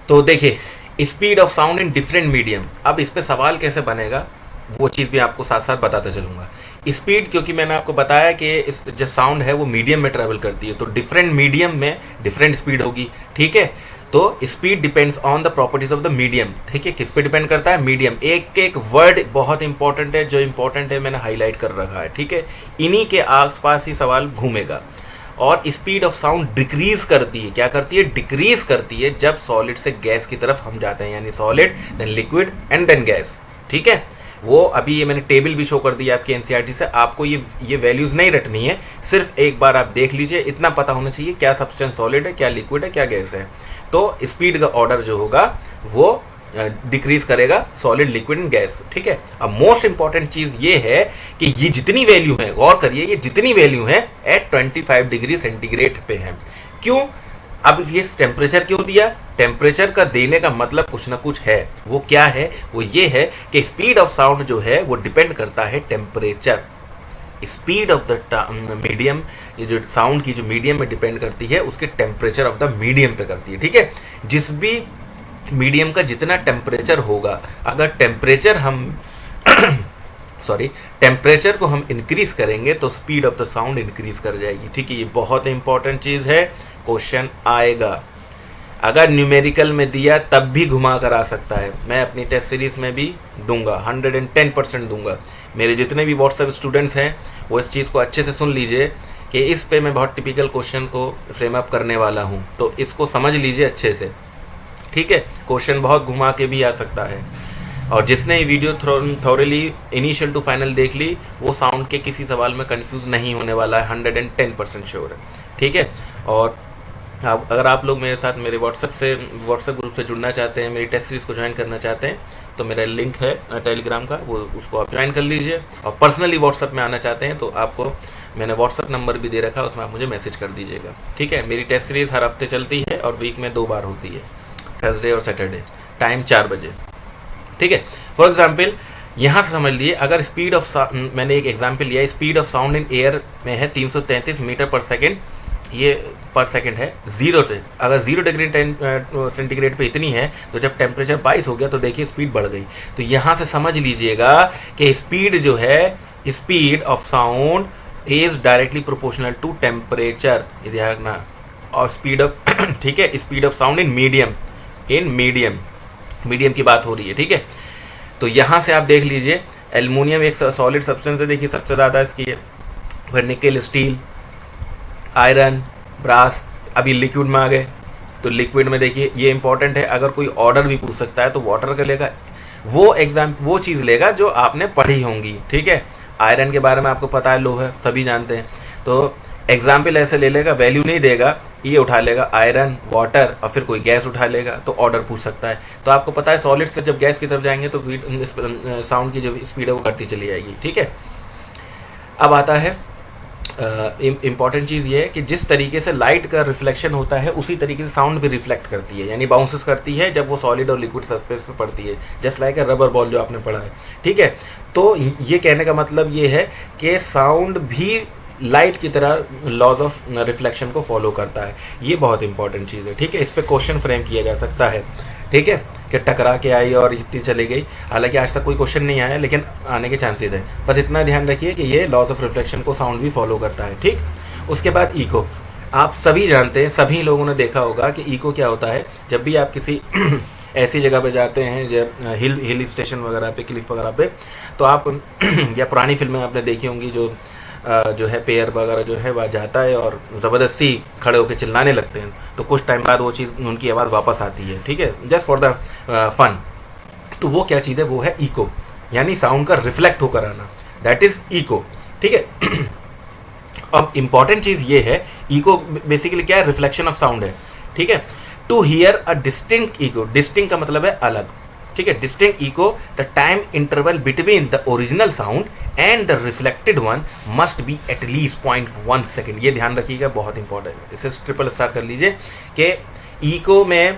Speaker 1: तो देखिए speed of sound in different medium, अब इस पे सवाल कैसे बनेगा वो चीज़ भी आपको साथ साथ बताता चलूँगा। स्पीड, क्योंकि मैंने आपको बताया कि जो साउंड है वो मीडियम में ट्रैवल करती है, तो डिफरेंट मीडियम में डिफरेंट स्पीड होगी, ठीक है। तो speed depends on the properties of the medium, ठीक है। किस पे डिपेंड करता है? मीडियम। एक एक वर्ड बहुत इंपॉर्टेंट है, जो इंपॉर्टेंट है मैंने हाईलाइट कर रखा है, ठीक है। इन्हीं के आसपास ही सवाल घूमेगा। और स्पीड ऑफ साउंड डिक्रीज करती है, क्या करती है? डिक्रीज करती है जब सॉलिड से गैस की तरफ हम जाते हैं, यानी solid then liquid and then gas, ठीक है। वो अभी ये मैंने टेबल भी शो कर दी है आपकी एनसीईआरटी से, आपको ये वैल्यूज नहीं रटनी है, सिर्फ एक बार आप देख लीजिए, इतना पता होना चाहिए क्या सब्सटेंस सॉलिड है, क्या लिक्विड है, क्या गैस है। तो स्पीड का ऑर्डर जो होगा वो डिक्रीज करेगा सॉलिड, लिक्विड एंड गैस, ठीक है। अब मोस्ट इंपॉर्टेंट चीज ये है कि ये जितनी वैल्यू है, गौर करिए, ये जितनी वैल्यू है एट 25 डिग्री सेंटीग्रेड पे है। क्यों? अब ये टेम्परेचर क्यों दिया? टेम्परेचर का देने का मतलब कुछ ना कुछ है। वो क्या है? वो ये है कि स्पीड ऑफ साउंड जो है वो डिपेंड करता है temperature. Speed of the medium, ये जो साउंड की जो मीडियम में डिपेंड करती है उसके टेम्परेचर ऑफ द मीडियम पे करती है, ठीक है। जिस भी मीडियम का जितना टेम्परेचर होगा, अगर टेम्परेचर हम टेम्परेचर को हम इंक्रीज करेंगे तो speed of the sound increase कर जाएगी, ठीक है। ये बहुत इंपॉर्टेंट चीज़ है, क्वेश्चन आएगा। अगर न्यूमेरिकल में दिया तब भी घुमा कर आ सकता है, मैं अपनी टेस्ट सीरीज में भी दूंगा, 110% दूंगा। मेरे जितने भी व्हाट्सएप स्टूडेंट्स हैं वो इस चीज़ को अच्छे से सुन लीजिए कि इस पे मैं बहुत टिपिकल क्वेश्चन को फ्रेम अप करने वाला हूँ, तो इसको समझ लीजिए अच्छे से, ठीक है। क्वेश्चन बहुत घुमा के भी आ सकता है, और जिसने ये video thoroughly initial to final देख ली वो साउंड के किसी सवाल में कंफ्यूज नहीं होने वाला है, 110% श्योर है, ठीक है। और अगर आप लोग मेरे साथ मेरे व्हाट्सएप ग्रुप से जुड़ना चाहते हैं, मेरी टेस्ट सीरीज को ज्वाइन करना चाहते हैं, तो मेरा लिंक है टेलीग्राम का, वो उसको आप ज्वाइन कर लीजिए। और पर्सनली व्हाट्सएप में आना चाहते हैं तो आपको मैंने व्हाट्सएप नंबर भी दे रखा है, उसमें आप मुझे मैसेज कर दीजिएगा, ठीक है। मेरी टेस्ट सीरीज़ हर हफ्ते चलती है और वीक में 2 बार होती है, थर्सडे और सैटरडे, टाइम 4 बजे, ठीक है। फॉर एग्जाम्पल यहाँ से समझ लिए, अगर स्पीड ऑफ मैंने एक एग्जाम्पल लिया, speed of sound in air में है 333 मीटर पर सेकेंड, ये पर सेकेंड है, जीरो से अगर 0 डिग्री सेंटीग्रेड पे इतनी है, तो जब टेम्परेचर 22 हो गया तो देखिए स्पीड बढ़ गई। तो यहाँ से समझ लीजिएगा कि स्पीड जो है, speed of sound is directly proportional to temperature, ये ध्यान रखना। और स्पीड ऑफ ठीक है, speed of sound in medium की बात हो रही है, ठीक है। तो यहाँ से आप देख लीजिए, एल्युमिनियम एक सॉलिड सब्सटेंस है, देखिए सबसे ज़्यादा इसकी है, फिर निकल, स्टील, आयरन, ब्रास। अभी लिक्विड में आ गए, तो लिक्विड में देखिए ये इंपॉर्टेंट है, अगर कोई ऑर्डर भी पूछ सकता है तो वाटर का लेगा, वो चीज़ लेगा जो आपने पढ़ी होंगी, ठीक है। आयरन के बारे में आपको पता है, लोहा है, सभी जानते हैं, तो एग्जाम्पल ऐसे ले लेगा, वैल्यू नहीं देगा, ये उठा लेगा आयरन, वाटर, और फिर कोई गैस उठा लेगा तो ऑर्डर पूछ सकता है। तो आपको पता है सॉलिड से जब गैस की तरफ जाएंगे तो साउंड की जो स्पीड है वो करती चली जाएगी, ठीक है। अब आता है इम्पॉर्टेंट चीज़ ये है कि जिस तरीके से लाइट का रिफ्लेक्शन होता है उसी तरीके से साउंड भी रिफ्लेक्ट करती है, यानी बाउंसेस करती है जब वो सॉलिड और लिक्विड सरफेस पे पड़ती है, just like a rubber ball जो आपने पढ़ा है, ठीक है। तो ये कहने का मतलब ये है कि साउंड भी लाइट की तरह लॉज ऑफ रिफ्लेक्शन को फॉलो करता है, ये बहुत इंपॉर्टेंट चीज़ है, ठीक है। इस पर क्वेश्चन फ्रेम किया जा सकता है, ठीक है, कि टकरा के आई और इतनी चली गई। हालांकि आज तक कोई क्वेश्चन नहीं आया, लेकिन आने के चांसेस है। बस इतना ध्यान रखिए कि ये लॉस ऑफ रिफ्लेक्शन को साउंड भी फॉलो करता है, ठीक। उसके बाद इको, आप सभी जानते हैं, सभी लोगों ने देखा होगा कि इको क्या होता है। जब भी आप किसी ऐसी जगह पे जाते हैं जब हिल स्टेशन वगैरह पे, क्लिफ वगैरह पे, तो आप या पुरानी फिल्में आपने देखी होंगी, जो है पेयर वगैरह जो है वह जाता है और ज़बरदस्ती खड़े होकर चिल्लाने लगते हैं, तो कुछ टाइम बाद वो चीज़, उनकी आवाज़ वापस आती है, ठीक है, जस्ट फॉर द फन। तो वो क्या चीज़ है? वो है इको, यानी साउंड का रिफ्लेक्ट होकर आना, दैट इज़ इको, ठीक है। अब इंपॉर्टेंट चीज़ ये है, इको बेसिकली क्या है? रिफ्लेक्शन ऑफ साउंड है, ठीक है। To hear a distinct echo, distinct का मतलब है अलग, ठीक है। Distinct echo, the time interval between the original sound and the reflected one must be at least 0.1 second, ये ध्यान रखिएगा, बहुत इंपॉर्टेंट है। इसे ट्रिपल स्टार कर लीजिए कि इको में,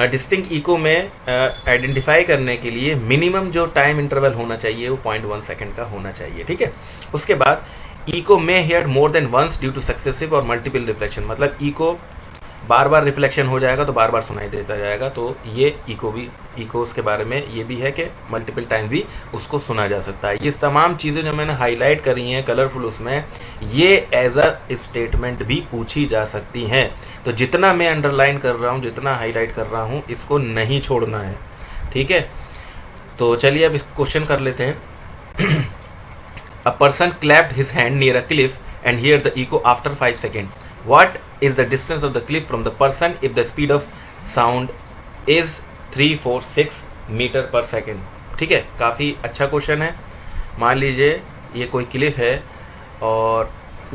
Speaker 1: डिस्टिंक्ट इको में आइडेंटिफाई करने के लिए मिनिमम जो टाइम इंटरवल होना चाहिए वो 0.1 सेकेंड का होना चाहिए, ठीक है। उसके बाद इको में hear more than once due to successive और मल्टीपल रिफ्लेक्शन, मतलब इको बार बार रिफ्लेक्शन हो जाएगा तो बार बार सुनाई देता जाएगा। तो ये इकोस के बारे में ये भी है कि मल्टीपल टाइम भी उसको सुना जा सकता है। ये तमाम चीज़ें जो मैंने हाईलाइट करी हैं कलरफुल उसमें, ये एज अ स्टेटमेंट भी पूछी जा सकती हैं। तो जितना मैं अंडरलाइन कर रहा हूँ, जितना हाईलाइट कर रहा हूँ, इसको नहीं छोड़ना है, ठीक है। तो चलिए अब इस क्वेश्चन कर लेते हैं। A person clapped his hand near a cliff and hear the echo after 5 seconds. What is the distance of the cliff from the person if the speed of sound is 346 metre पर second? ठीक है, काफ़ी अच्छा question है। मान लीजिए ये कोई क्लिफ है और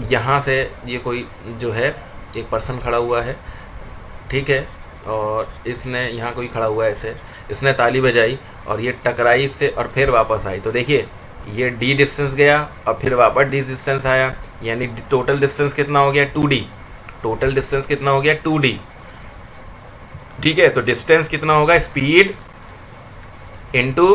Speaker 1: यहाँ से ये कोई जो है एक पर्सन खड़ा हुआ है, ठीक है, और इसने यहाँ कोई खड़ा हुआ है ऐसे, इसने ताली बजाई और ये टकराई इससे और फिर वापस आई। तो देखिए ये d डिस्टेंस गया और फिर वापस d डिस्टेंस आया, यानी टोटल डिस्टेंस कितना हो गया 2d। टोटल डिस्टेंस कितना हो गया 2d, ठीक है। तो डिस्टेंस कितना होगा, स्पीड इनटू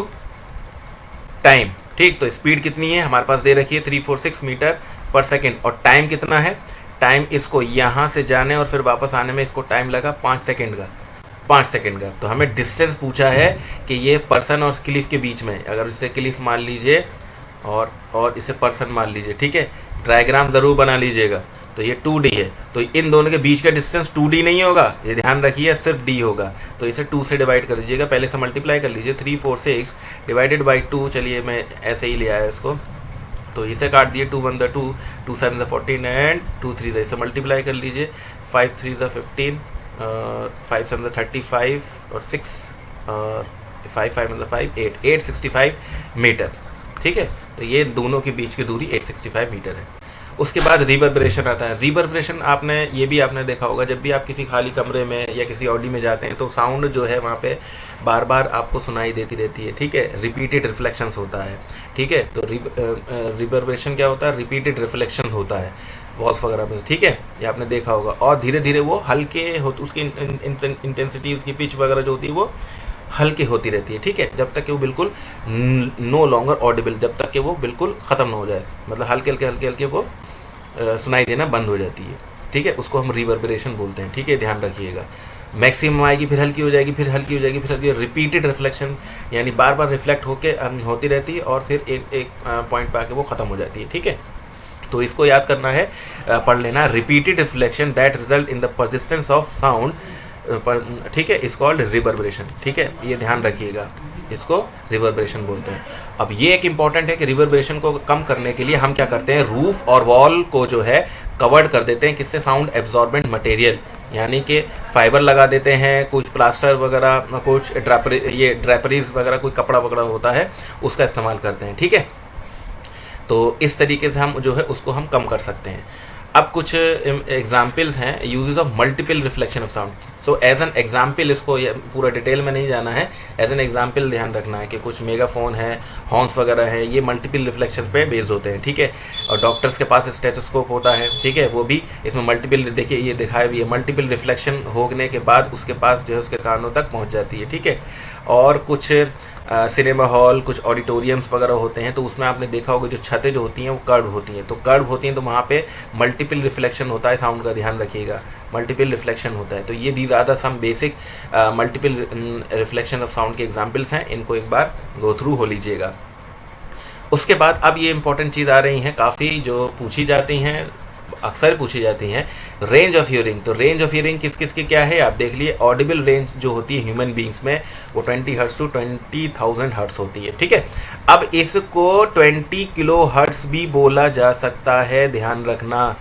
Speaker 1: टाइम, ठीक। तो स्पीड कितनी है हमारे पास दे रखी है 346 मीटर पर सेकेंड, और टाइम कितना है, टाइम इसको यहाँ से जाने और फिर वापस आने में इसको टाइम लगा 5 सेकेंड का, 5 सेकेंड का। तो हमें डिस्टेंस पूछा है कि ये पर्सन और क्लिफ के बीच में, अगर इसे क्लिफ मान लीजिए और इसे पर्सन मान लीजिए, ठीक है, डायग्राम ज़रूर बना लीजिएगा। तो ये 2d है, तो इन दोनों के बीच का डिस्टेंस 2d नहीं होगा, ये ध्यान रखिए, सिर्फ d होगा। तो इसे 2 से डिवाइड कर दीजिएगा, पहले से मल्टीप्लाई कर लीजिए, 346 डिवाइडेड बाई 2। चलिए मैं ऐसे ही ले आया इसको, तो इसे काट दिए, 2 1 2, 2 7 14 एंड 2 3 इसे मल्टीप्लाई कर लीजिए, 5 3 15, 5 7 35 और 6 और 5 5 5 8 865 मीटर, ठीक है। तो ये दोनों के बीच की दूरी 865 मीटर है। उसके बाद रिवर्बरेशन आता है। रिवर्बरेशन आपने देखा होगा, जब भी आप किसी खाली कमरे में या किसी ऑडी में जाते हैं तो साउंड जो है वहाँ पे बार बार आपको सुनाई देती रहती है, ठीक है, रिपीटेड रिफ्लेक्शंस होता है, ठीक है। तो रिवर्बरेशन क्या होता है, रिपीटेड रिफ्लेक्शन होता है वॉल्स वगैरह में, ठीक है, ये आपने देखा होगा। और धीरे धीरे वो हल्के होते, उसकी इंटेंसिटी, उसकी पिच वगैरह जो होती है वो हल्की होती रहती है, ठीक है, जब तक कि वो बिल्कुल नो लॉन्गर ऑडिबल, जब तक कि वो बिल्कुल ख़त्म ना हो जाए, मतलब हल्के हल्के वो सुनाई देना बंद हो जाती है, ठीक है। उसको हम रिवर्बरेशन बोलते हैं, ठीक है, ध्यान रखिएगा। मैक्सिमम आएगी, फिर हल्की हो जाएगी, फिर हल्की हो जाएगी, फिर हल्की, रिपीटेड रिफ्लेक्शन, यानी बार बार रिफ्लेक्ट होती रहती है और फिर एक पॉइंट पर आके वो ख़त्म हो जाती है, ठीक है। तो इसको याद करना है, पढ़ लेना, repeated reflection that result in the persistence of sound, ठीक है, इज कॉल्ड रिवर्बरेशन, ठीक है, ये ध्यान रखिएगा, इसको रिवर्बरेशन बोलते हैं। अब ये एक इम्पॉर्टेंट है कि रिवर्बरेशन को कम करने के लिए हम क्या करते हैं, रूफ और वॉल को जो है कवर्ड कर देते हैं, किससे, साउंड एब्जॉर्बेंट मटेरियल, यानी कि फाइबर लगा देते हैं, कुछ प्लास्टर वगैरह, कुछ ड्रैपरीज वगैरह, कोई कपड़ा वगैरह होता है उसका इस्तेमाल करते हैं, ठीक है। तो इस तरीके से हम जो है उसको हम कम कर सकते हैं। अब कुछ एग्जाम्पल्स हैं uses of multiple reflection of sound. So as an example, इसको पूरा डिटेल में नहीं जाना है, एज एन एग्जाम्पल ध्यान रखना है कि कुछ मेगाफोन है, हॉर्न्स वगैरह है, ये मल्टीपल रिफ्लेक्शन पे बेस्ड होते हैं, ठीक है। और डॉक्टर्स के पास स्टेथोस्कोप होता है, ठीक है, वो भी इसमें मल्टीपल, देखिए ये दिखाया भी है, मल्टीपल रिफ्लेक्शन होने के बाद उसके पास जो है उसके कानों तक पहुँच जाती है, ठीक है। और कुछ सिनेमा हॉल, कुछ ऑडिटोरियम्स वगैरह होते हैं, तो उसमें आपने देखा होगा जो छतें जो होती हैं वो कर्व होती हैं, तो कर्व होती हैं तो वहाँ पे मल्टीपल रिफ्लेक्शन होता है साउंड का, ध्यान रखिएगा, मल्टीपल रिफ्लेक्शन होता है। तो ये these are the some basic multiple reflection of sound के एग्जांपल्स हैं, इनको एक बार गो थ्रू हो लीजिएगा। उसके बाद अब ये इंपॉर्टेंट चीज़ आ रही हैं, काफ़ी जो पूछी जाती हैं, अक्सर पूछी जाती हैं, रेंज ऑफ हियरिंग। तो रेंज ऑफ हियरिंग किस किस की क्या है आप देख लिए। ऑडिबल रेंज जो होती है ह्यूमन बींग्स में वो 20 हर्ट्स टू 20,000 हर्ट्स होती है, ठीक है। अब इसको 20 किलो हर्ट्स भी बोला जा सकता है, ध्यान रखना,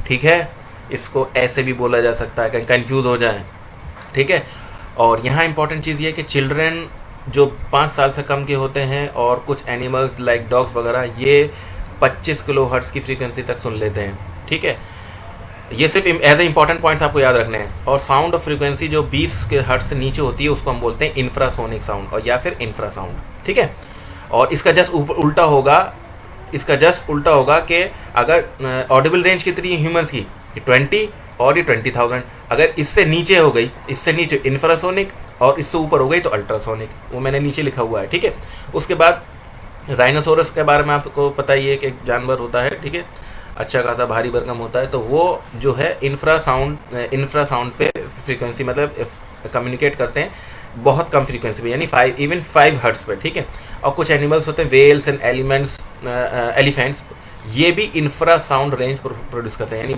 Speaker 1: ठीक है, इसको ऐसे भी बोला जा सकता है, कहीं कंफ्यूज हो जाए, ठीक है। और यहाँ इंपॉर्टेंट चीज़ ये है कि चिल्ड्रन जो 5 साल से कम के होते हैं और कुछ एनिमल्स लाइक डॉग्स वगैरह, ये 25 किलो हर्ट्स की फ्रीक्वेंसी तक सुन लेते हैं, ठीक है। ये सिर्फ एज ए इंपॉर्टेंट पॉइंट्स आपको याद रखने हैं। और साउंड ऑफ फ्रीक्वेंसी जो 20 के हर्ट्ज से नीचे होती है उसको हम बोलते हैं इंफ्रासोनिक साउंड और या फिर इंफ्रासाउंड, ठीक है। और इसका जस्ट उल्टा होगा, इसका जस्ट उल्टा होगा कि अगर ऑडिबल रेंज कितनी है ह्यूमंस की 20 और ये 20,000, अगर इससे नीचे हो गई, इससे नीचे इंफ्रासोनिक और इससे ऊपर हो गई तो अल्ट्रासोनिक, वो मैंने नीचे लिखा हुआ है, ठीक है। उसके बाद राइनोसोरस के बारे में आपको पता ही है कि एक जानवर होता है, ठीक है, अच्छा खासा भारी भरकम होता है, तो वो जो है इंफ्रासाउंड पे
Speaker 2: फ्रीक्वेंसी मतलब कम्युनिकेट करते हैं बहुत कम फ्रीक्वेंसी पे, यानी 5 पर, ठीक है। और कुछ एनिमल्स होते हैं वेल्स एंड एलिफेंट्स, ये भी इंफ्रासाउंड रेंज प्रोड्यूस करते हैं,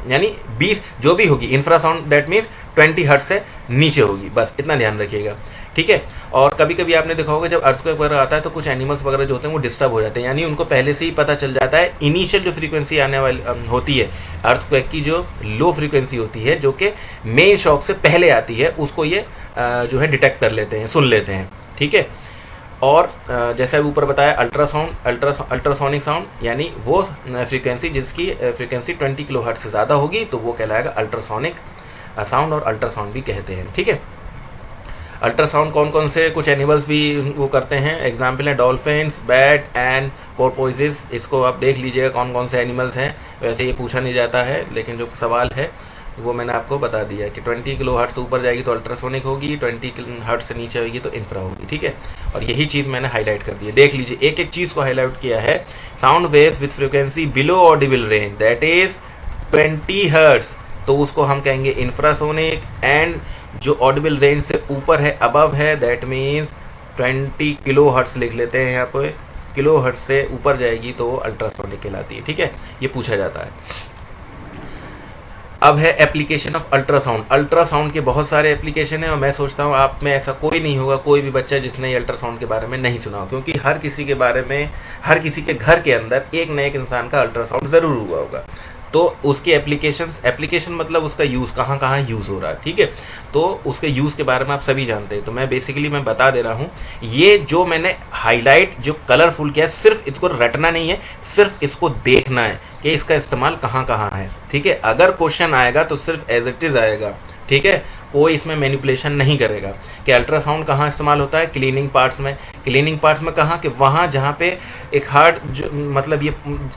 Speaker 2: यानी 20 जो भी होगी इंफ्रासाउंड, दैट मीन्स 20 हर्ट्ज से नीचे होगी, बस इतना ध्यान रखिएगा, ठीक है। और कभी कभी आपने देखा होगा जब अर्थक्वेक वगैरह आता है तो कुछ एनिमल्स वगैरह जो होते हैं वो डिस्टर्ब हो जाते हैं, यानी उनको पहले से ही पता चल जाता है, इनिशियल जो फ्रीक्वेंसी आने वाली होती है अर्थक्वेक की, जो लो फ्रीक्वेंसी होती है जो कि मेन शॉक से पहले आती है, उसको ये जो है डिटेक्ट कर लेते हैं, सुन लेते हैं, ठीक है। और जैसा अभी ऊपर बताया अल्ट्रासोनिक साउंड, यानी वो फ्रीक्वेंसी जिसकी फ्रीक्वेंसी 20 किलो हर्ट्ज से ज़्यादा होगी तो वो कहलाएगा अल्ट्रासोनिक साउंड, और अल्ट्रासाउंड भी कहते हैं, ठीक है। अल्ट्रासाउंड कौन कौन से कुछ एनिमल्स भी वो करते हैं, एग्जाम्पल है डॉल्फिन्स, बैट एंड पोर्पोइजेस, इसको आप देख लीजिएगा कौन कौन से एनिमल्स हैं। वैसे ये पूछा नहीं जाता है, लेकिन जो सवाल है वो मैंने आपको बता दिया कि 20 किलो हर्ट्ज से ऊपर जाएगी तो अल्ट्रासोनिक होगी, 20 हर्ट्ज से नीचे होगी तो इंफ्रा होगी, ठीक है। और यही चीज़ मैंने हाईलाइट कर दी है, देख लीजिए एक एक चीज़ को हाईलाइट किया है। Sound waves with frequency below Audible range that is 20 hertz, तो उसको हम कहेंगे इंफ्रासोनिक, एंड जो ऑडिबल रेंज से ऊपर है, अबव है, दैट मीन्स 20 किलो हर्ट्ज लिख लेते हैं यहाँ पे, किलो हर्ट्ज से ऊपर जाएगी तो वो अल्ट्रासोनिक कहलाती है, ठीक है। ये पूछा जाता है। अब है एप्लीकेशन ऑफ अल्ट्रासाउंड। अल्ट्रासाउंड के बहुत सारे एप्लीकेशन हैं और मैं सोचता हूँ आप में ऐसा कोई नहीं होगा, कोई भी बच्चा जिसने अल्ट्रासाउंड के बारे में नहीं सुना हो, क्योंकि हर किसी के बारे में, हर किसी के घर के अंदर एक न एक इंसान का अल्ट्रासाउंड ज़रूर हुआ होगा। तो उसके एप्लीकेशन मतलब उसका यूज़ कहाँ कहाँ यूज़ हो रहा है, ठीक है। तो उसके यूज़ के बारे में आप सभी जानते हैं, तो मैं बता दे रहा हूँ। ये जो मैंने हाईलाइट जो कलरफुल किया है, सिर्फ इसको रटना नहीं है, सिर्फ इसको देखना है कि इसका इस्तेमाल कहाँ कहाँ है, ठीक है। अगर क्वेश्चन आएगा तो सिर्फ एज इट इज़ आएगा, ठीक है, कोई इसमें मैनिपुलेशन नहीं करेगा कि अल्ट्रासाउंड कहाँ इस्तेमाल होता है, क्लीनिंग पार्ट्स में कहाँ, कि वहाँ जहाँ पे एक हार्ट जो मतलब ये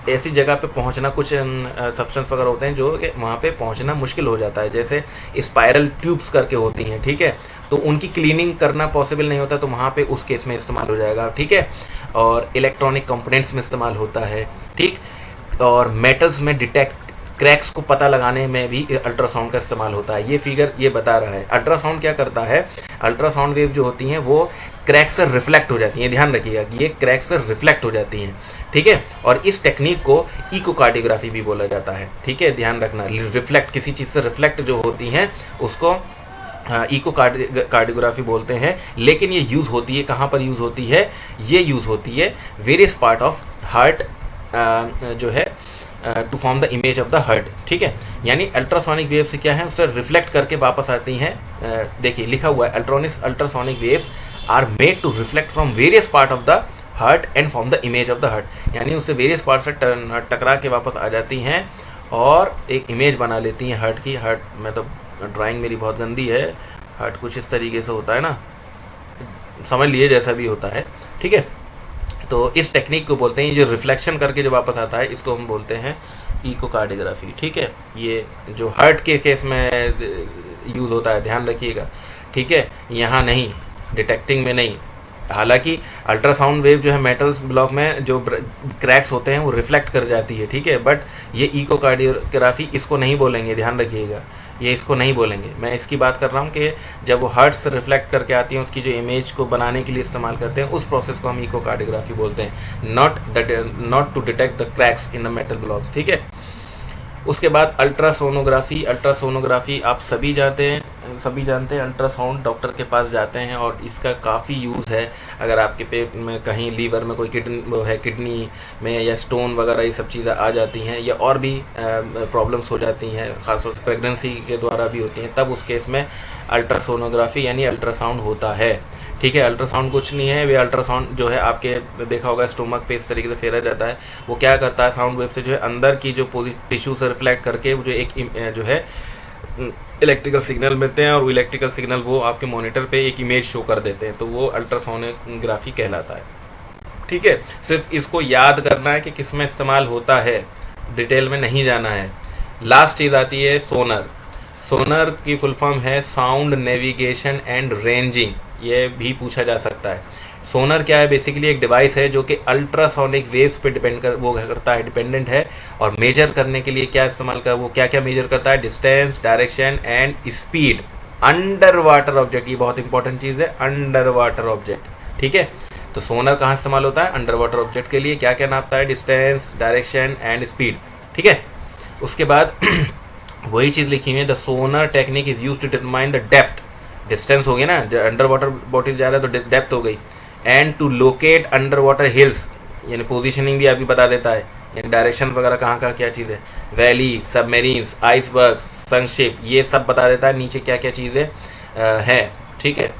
Speaker 2: ऐसी जगह पे पहुँचना, कुछ सब्सटेंस वगैरह होते हैं जो वहाँ पे पहुँचना मुश्किल हो जाता है, जैसे स्पायरल ट्यूब्स करके होती हैं, ठीक है, तो उनकी क्लीनिंग करना पॉसिबल नहीं होता, तो वहाँ पे उस केस में इस्तेमाल हो जाएगा, ठीक है। और इलेक्ट्रॉनिक कंपोनेंट्स में इस्तेमाल होता है, ठीक। और मेटल्स में डिटेक्ट क्रैक्स को पता लगाने में भी अल्ट्रासाउंड का इस्तेमाल होता है। ये फिगर ये बता रहा है अल्ट्रासाउंड क्या करता है। अल्ट्रासाउंड वेव जो होती हैं वो क्रैक से रिफ्लेक्ट हो जाती हैं, ध्यान रखिएगा कि ये क्रैक से रिफ्लेक्ट हो जाती हैं, ठीक है। और इस टेक्निक को इकोकार्डियोग्राफी भी बोला जाता है, ठीक है, ध्यान रखना। रिफ्लेक्ट, किसी चीज़ से रिफ्लेक्ट जो होती हैं उसको इकोकार्डियोग्राफी बोलते हैं। लेकिन ये यूज़ होती है कहाँ पर यूज़ होती है, ये यूज़ होती है वेरियस पार्ट ऑफ हार्ट जो है to form the image of the heart, ठीक है। यानी अल्ट्रासोनिक वेव से क्या है, उससे रिफ्लेक्ट करके वापस आती हैं। देखिए लिखा हुआ है ultrasonic waves are made to reflect from various part of the heart and form the image of the heart, यानी उससे वेरियस पार्ट से टकरा के वापस आ जाती हैं और एक इमेज बना लेती हैं हार्ट की। हार्ट में तो ड्राइंग मेरी बहुत गंदी है, हार्ट कुछ इस तरीके से होता है ना, समझ लिए जैसा भी होता है, ठीक है। तो इस टेक्निक को बोलते हैं, जो रिफ्लेक्शन करके जो वापस आता है इसको हम बोलते हैं इकोकार्डियोग्राफी, ठीक है। ये जो हार्ट के केस में यूज़ होता है, ध्यान रखिएगा, ठीक है, यहाँ नहीं, डिटेक्टिंग में नहीं। हालांकि अल्ट्रासाउंड वेव जो है मेटल्स ब्लॉक में जो क्रैक्स होते हैं वो रिफ्लेक्ट कर जाती है, ठीक है, बट ये इकोकार्डियोग्राफी इसको नहीं बोलेंगे, ध्यान रखिएगा, ये इसको नहीं बोलेंगे। मैं इसकी बात कर रहा हूँ कि जब वो हार्ट से रिफ्लेक्ट करके आती हैं, उसकी जो इमेज को बनाने के लिए इस्तेमाल करते हैं, उस प्रोसेस को हम इकोकार्डियोग्राफी बोलते हैं, not to detect the cracks in the metal blocks, ठीक है। उसके बाद अल्ट्रासोनोग्राफी आप सभी जानते हैं। अल्ट्रासाउंड डॉक्टर के पास जाते हैं और इसका काफ़ी यूज़ है। अगर आपके पेट में कहीं लीवर में कोई किडनी में या स्टोन वगैरह ये सब चीज़ें आ जाती हैं, या और भी प्रॉब्लम्स हो जाती हैं, खासतौर से प्रेगनेंसी के द्वारा भी होती हैं, तब उस केस में अल्ट्रासोनोग्राफी यानी अल्ट्रासाउंड होता है, ठीक है। अल्ट्रासाउंड कुछ नहीं है, वे अल्ट्रासाउंड जो है आपके देखा होगा स्टोमक पे इस तरीके से फेरा जाता है, वो क्या करता है, साउंड वेव से जो है अंदर की जो टिश्यू से रिफ्लेक्ट करके जो एक जो है इलेक्ट्रिकल सिग्नल मिलते हैं, और वो इलेक्ट्रिकल सिग्नल वो आपके मॉनिटर पे एक इमेज शो कर देते हैं, तो वो अल्ट्रासोनोग्राफी कहलाता है, ठीक है। सिर्फ इसको याद करना है कि किस में इस्तेमाल होता है, डिटेल में नहीं जाना है। लास्ट चीज़ आती है सोनर। सोनर की फुल फॉर्म है साउंड नेविगेशन एंड रेंजिंग, ये भी पूछा जा सकता है। सोनर क्या है, बेसिकली एक डिवाइस है जो कि अल्ट्रासोनिक वेव्स पे डिपेंडेंट है, और मेजर करने के लिए क्या इस्तेमाल कर, वो क्या क्या मेजर करता है, distance, direction and speed, under water object, ये बहुत इंपॉर्टेंट चीज़ है, अंडर वाटर ऑब्जेक्ट, ठीक है। तो सोनार कहाँ इस्तेमाल होता है? अंडर वाटर ऑब्जेक्ट के लिए। क्या क्या नापता है? डिस्टेंस, डायरेक्शन एंड स्पीड, ठीक है। उसके बाद वही चीज़ लिखी हुई है, the sonar technique is use to determine the depth, distance हो गया ना, अंडर वाटर बॉडी जा रहा है तो डेप्थ हो गई, and to locate under water hills, यानी पोजिशनिंग भी अभी बता देता है, यानी डायरेक्शन वगैरह कहाँ कहाँ क्या चीज़ है, वैली, सबमेरीन्स, आइसबर्ग, सनशिप, ये सब बता देता है नीचे क्या क्या चीज़ें है, ठीक है।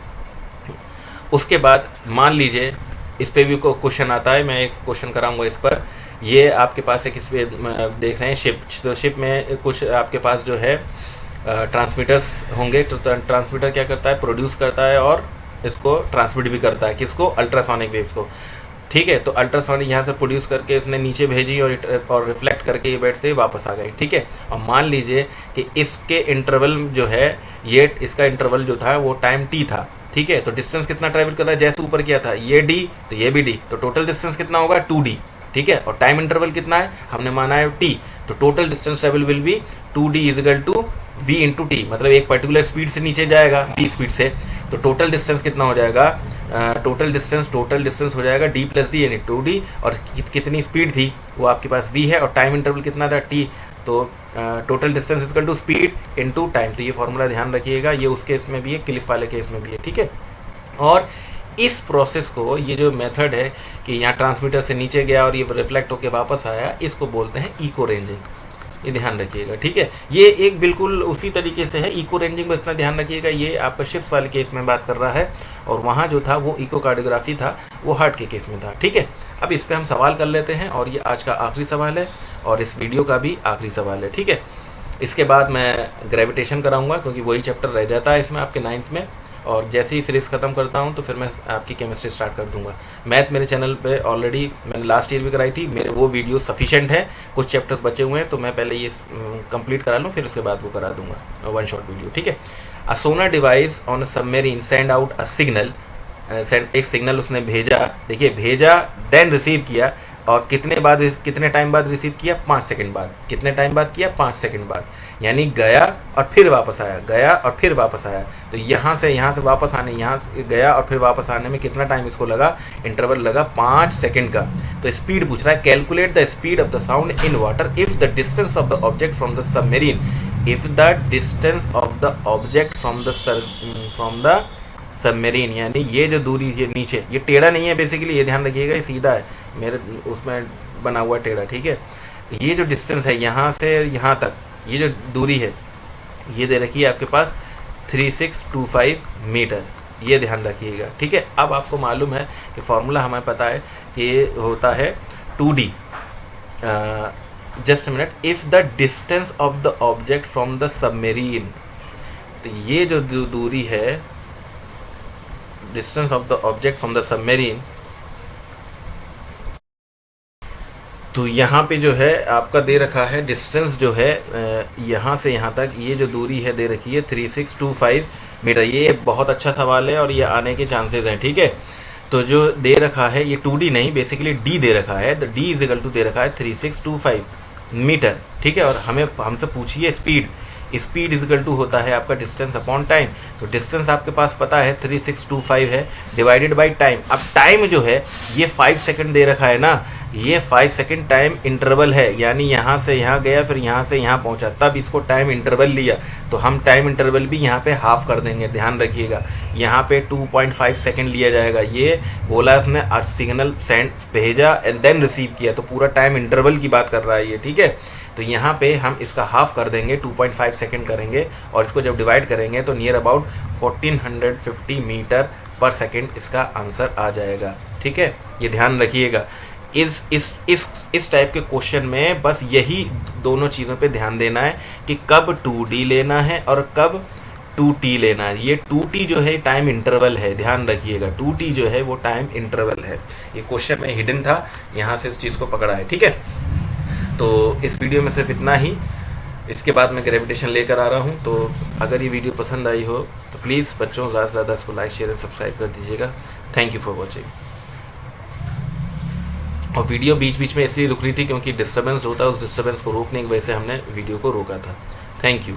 Speaker 2: उसके बाद मान लीजिए इस पे भी क्वेश्चन आता है, मैं एक क्वेश्चन कराऊंगा इस पर। ये आपके पास एक इस पे देख रहे हैं शिप, तो शिप में कुछ आपके पास जो है ट्रांसमीटर्स होंगे, तो ट्रांसमीटर क्या करता है? प्रोड्यूस करता है और इसको ट्रांसमिट भी करता है, किसको? अल्ट्रासोनिक वेव्स को, ठीक है। तो अल्ट्रासोनिक यहाँ से प्रोड्यूस करके इसने नीचे भेजी और रिफ्लेक्ट करके ये बेड से वापस आ गई, ठीक है। और मान लीजिए कि इसके इंटरवल जो है, ये इसका इंटरवल जो था वो टाइम टी था, ठीक है। तो डिस्टेंस कितना ट्रैवल कर रहा है? जैसे ऊपर किया था ये डी, तो ये भी डी, तो टोटल डिस्टेंस कितना होगा? 2d, ठीक है। और टाइम इंटरवल कितना है? हमने माना है t, तो total distance travel will be 2d equal to v into T, मतलब एक पर्टिकुलर स्पीड से नीचे जाएगा v स्पीड से, तो टोटल डिस्टेंस कितना हो जाएगा? टोटल डिस्टेंस हो जाएगा d प्लस डी, यानी 2d, और कितनी स्पीड थी वो आपके पास v है, और टाइम इंटरवल कितना था? t, तो total distance equal to speed into time. तो ये फॉर्मूला ध्यान रखिएगा, ये उस केस में भी है, क्लिफ वाले केस में भी है, ठीक है। और इस प्रोसेस को, ये जो मेथड है कि यहाँ ट्रांसमीटर से नीचे गया और ये रिफ्लेक्ट होकर वापस आया, इसको बोलते हैं इको रेंजिंग, ये ध्यान रखिएगा, ठीक है। ये एक बिल्कुल उसी तरीके से है, इको रेंजिंग में इतना ध्यान रखिएगा, ये आपका शिफ्ट वाले केस में बात कर रहा है, और वहाँ जो था वो इको कार्डियोग्राफी था, वो हार्ट के केस में था, ठीक है। अब इस पर हम सवाल कर लेते हैं, और ये आज का आखिरी सवाल है और इस वीडियो का भी आखिरी सवाल है, ठीक है। इसके बाद मैं ग्रेविटेशन कराऊंगा, क्योंकि वही चैप्टर रह जाता है इसमें आपके 9th में, और जैसे ही फिजिक्स ख़त्म करता हूं तो फिर मैं आपकी केमिस्ट्री स्टार्ट कर दूंगा। मैथ मेरे चैनल पे ऑलरेडी मैंने लास्ट ईयर भी कराई थी, मेरे वो वीडियो सफिशिएंट है, कुछ चैप्टर्स बचे हुए हैं, तो मैं पहले ये कंप्लीट करा लूँ, फिर उसके बाद वो करा दूंगा वन शॉट वीडियो, ठीक है। A sonar device on a submarine send out a signal, एक सिग्नल उसने भेजा, देखिए भेजा, देन रिसीव किया, और कितने टाइम बाद रिसीव किया? 5 सेकंड बाद। कितने टाइम बाद किया? 5 सेकंड बाद, यानी गया और फिर वापस आया, गया और फिर वापस आया। तो यहाँ से वापस आने, यहाँ से गया और फिर वापस आने में कितना टाइम इसको लगा? इंटरवल लगा 5 सेकंड का। तो स्पीड पूछ रहा है, calculate the speed of the sound in water if the distance of the object from the submarine, if the distance of the object from the submarine, यानी ये जो दूरी है नीचे, ये टेढ़ा नहीं है बेसिकली, ये ध्यान रखिएगा, ये सीधा है, मेरे उसमें बना हुआ टेढ़ा, ठीक है। ये जो डिस्टेंस है यहाँ से यहाँ तक, ये जो दूरी है, ये दे रखी है आपके पास 3625 मीटर, ये ध्यान रखिएगा, ठीक है। अब आपको मालूम है कि फॉर्मूला हमें पता है कि ये होता है 2d, just minute, if the distance of the object from the submarine, तो ये जो दूरी है, distance of the object from the submarine, तो यहाँ पे जो है आपका दे रखा है डिस्टेंस जो है यहाँ से यहाँ तक, ये जो दूरी है दे रखी है 3625 मीटर। ये बहुत अच्छा सवाल है और ये आने के चांसेस हैं, ठीक है। तो जो दे रखा है ये 2d नहीं, बेसिकली d दे रखा है, तो d इज इक्वल टू दे रखा है 3625 मीटर, ठीक है। और हमसे पूछिए स्पीड, स्पीड इजिकल टू होता है आपका डिस्टेंस अपॉन टाइम। तो डिस्टेंस आपके पास पता है 3625 है, डिवाइडेड बाय टाइम। अब टाइम जो है ये 5 सेकंड दे रखा है ना, ये 5 सेकंड टाइम इंटरवल है, यानी यहाँ से यहाँ गया फिर यहाँ से यहाँ पहुँचा, तब इसको टाइम इंटरवल लिया, तो हम टाइम इंटरवल भी यहाँ पे हाफ कर देंगे, ध्यान रखिएगा। यहाँ पे 2.5 सेकंड लिया जाएगा, ये बोला उसने सिग्नल सेंड भेजा एंड देन रिसीव किया, तो पूरा टाइम इंटरवल की बात कर रहा है ये, ठीक है। तो यहाँ पे हम इसका हाफ कर देंगे, 2.5 सेकंड करेंगे, और इसको जब डिवाइड करेंगे तो नियर अबाउट 1450 मीटर पर सेकंड इसका आंसर आ जाएगा, ठीक है। ये ध्यान रखिएगा। इस टाइप के क्वेश्चन में बस यही दोनों चीज़ों पे ध्यान देना है कि कब 2d लेना है और कब 2t लेना है। ये 2t जो है टाइम इंटरवल है, ध्यान रखिएगा, 2t जो है वो टाइम इंटरवल है। ये क्वेश्चन में हिडन था, यहाँ से इस चीज़ को पकड़ा है, ठीक है। तो इस वीडियो में सिर्फ इतना ही, इसके बाद मैं ग्रेविटेशन लेकर आ रहा हूँ। तो अगर ये वीडियो पसंद आई हो तो प्लीज़ बच्चों ज़्यादा से ज़्यादा इसको लाइक शेयर एंड सब्सक्राइब कर दीजिएगा। Thank you for watching. और वीडियो बीच बीच में इसलिए रुक रही थी क्योंकि डिस्टर्बेंस होता है, उस डिस्टर्बेंस को रोकने की वजह से हमने वीडियो को रोका था। Thank you.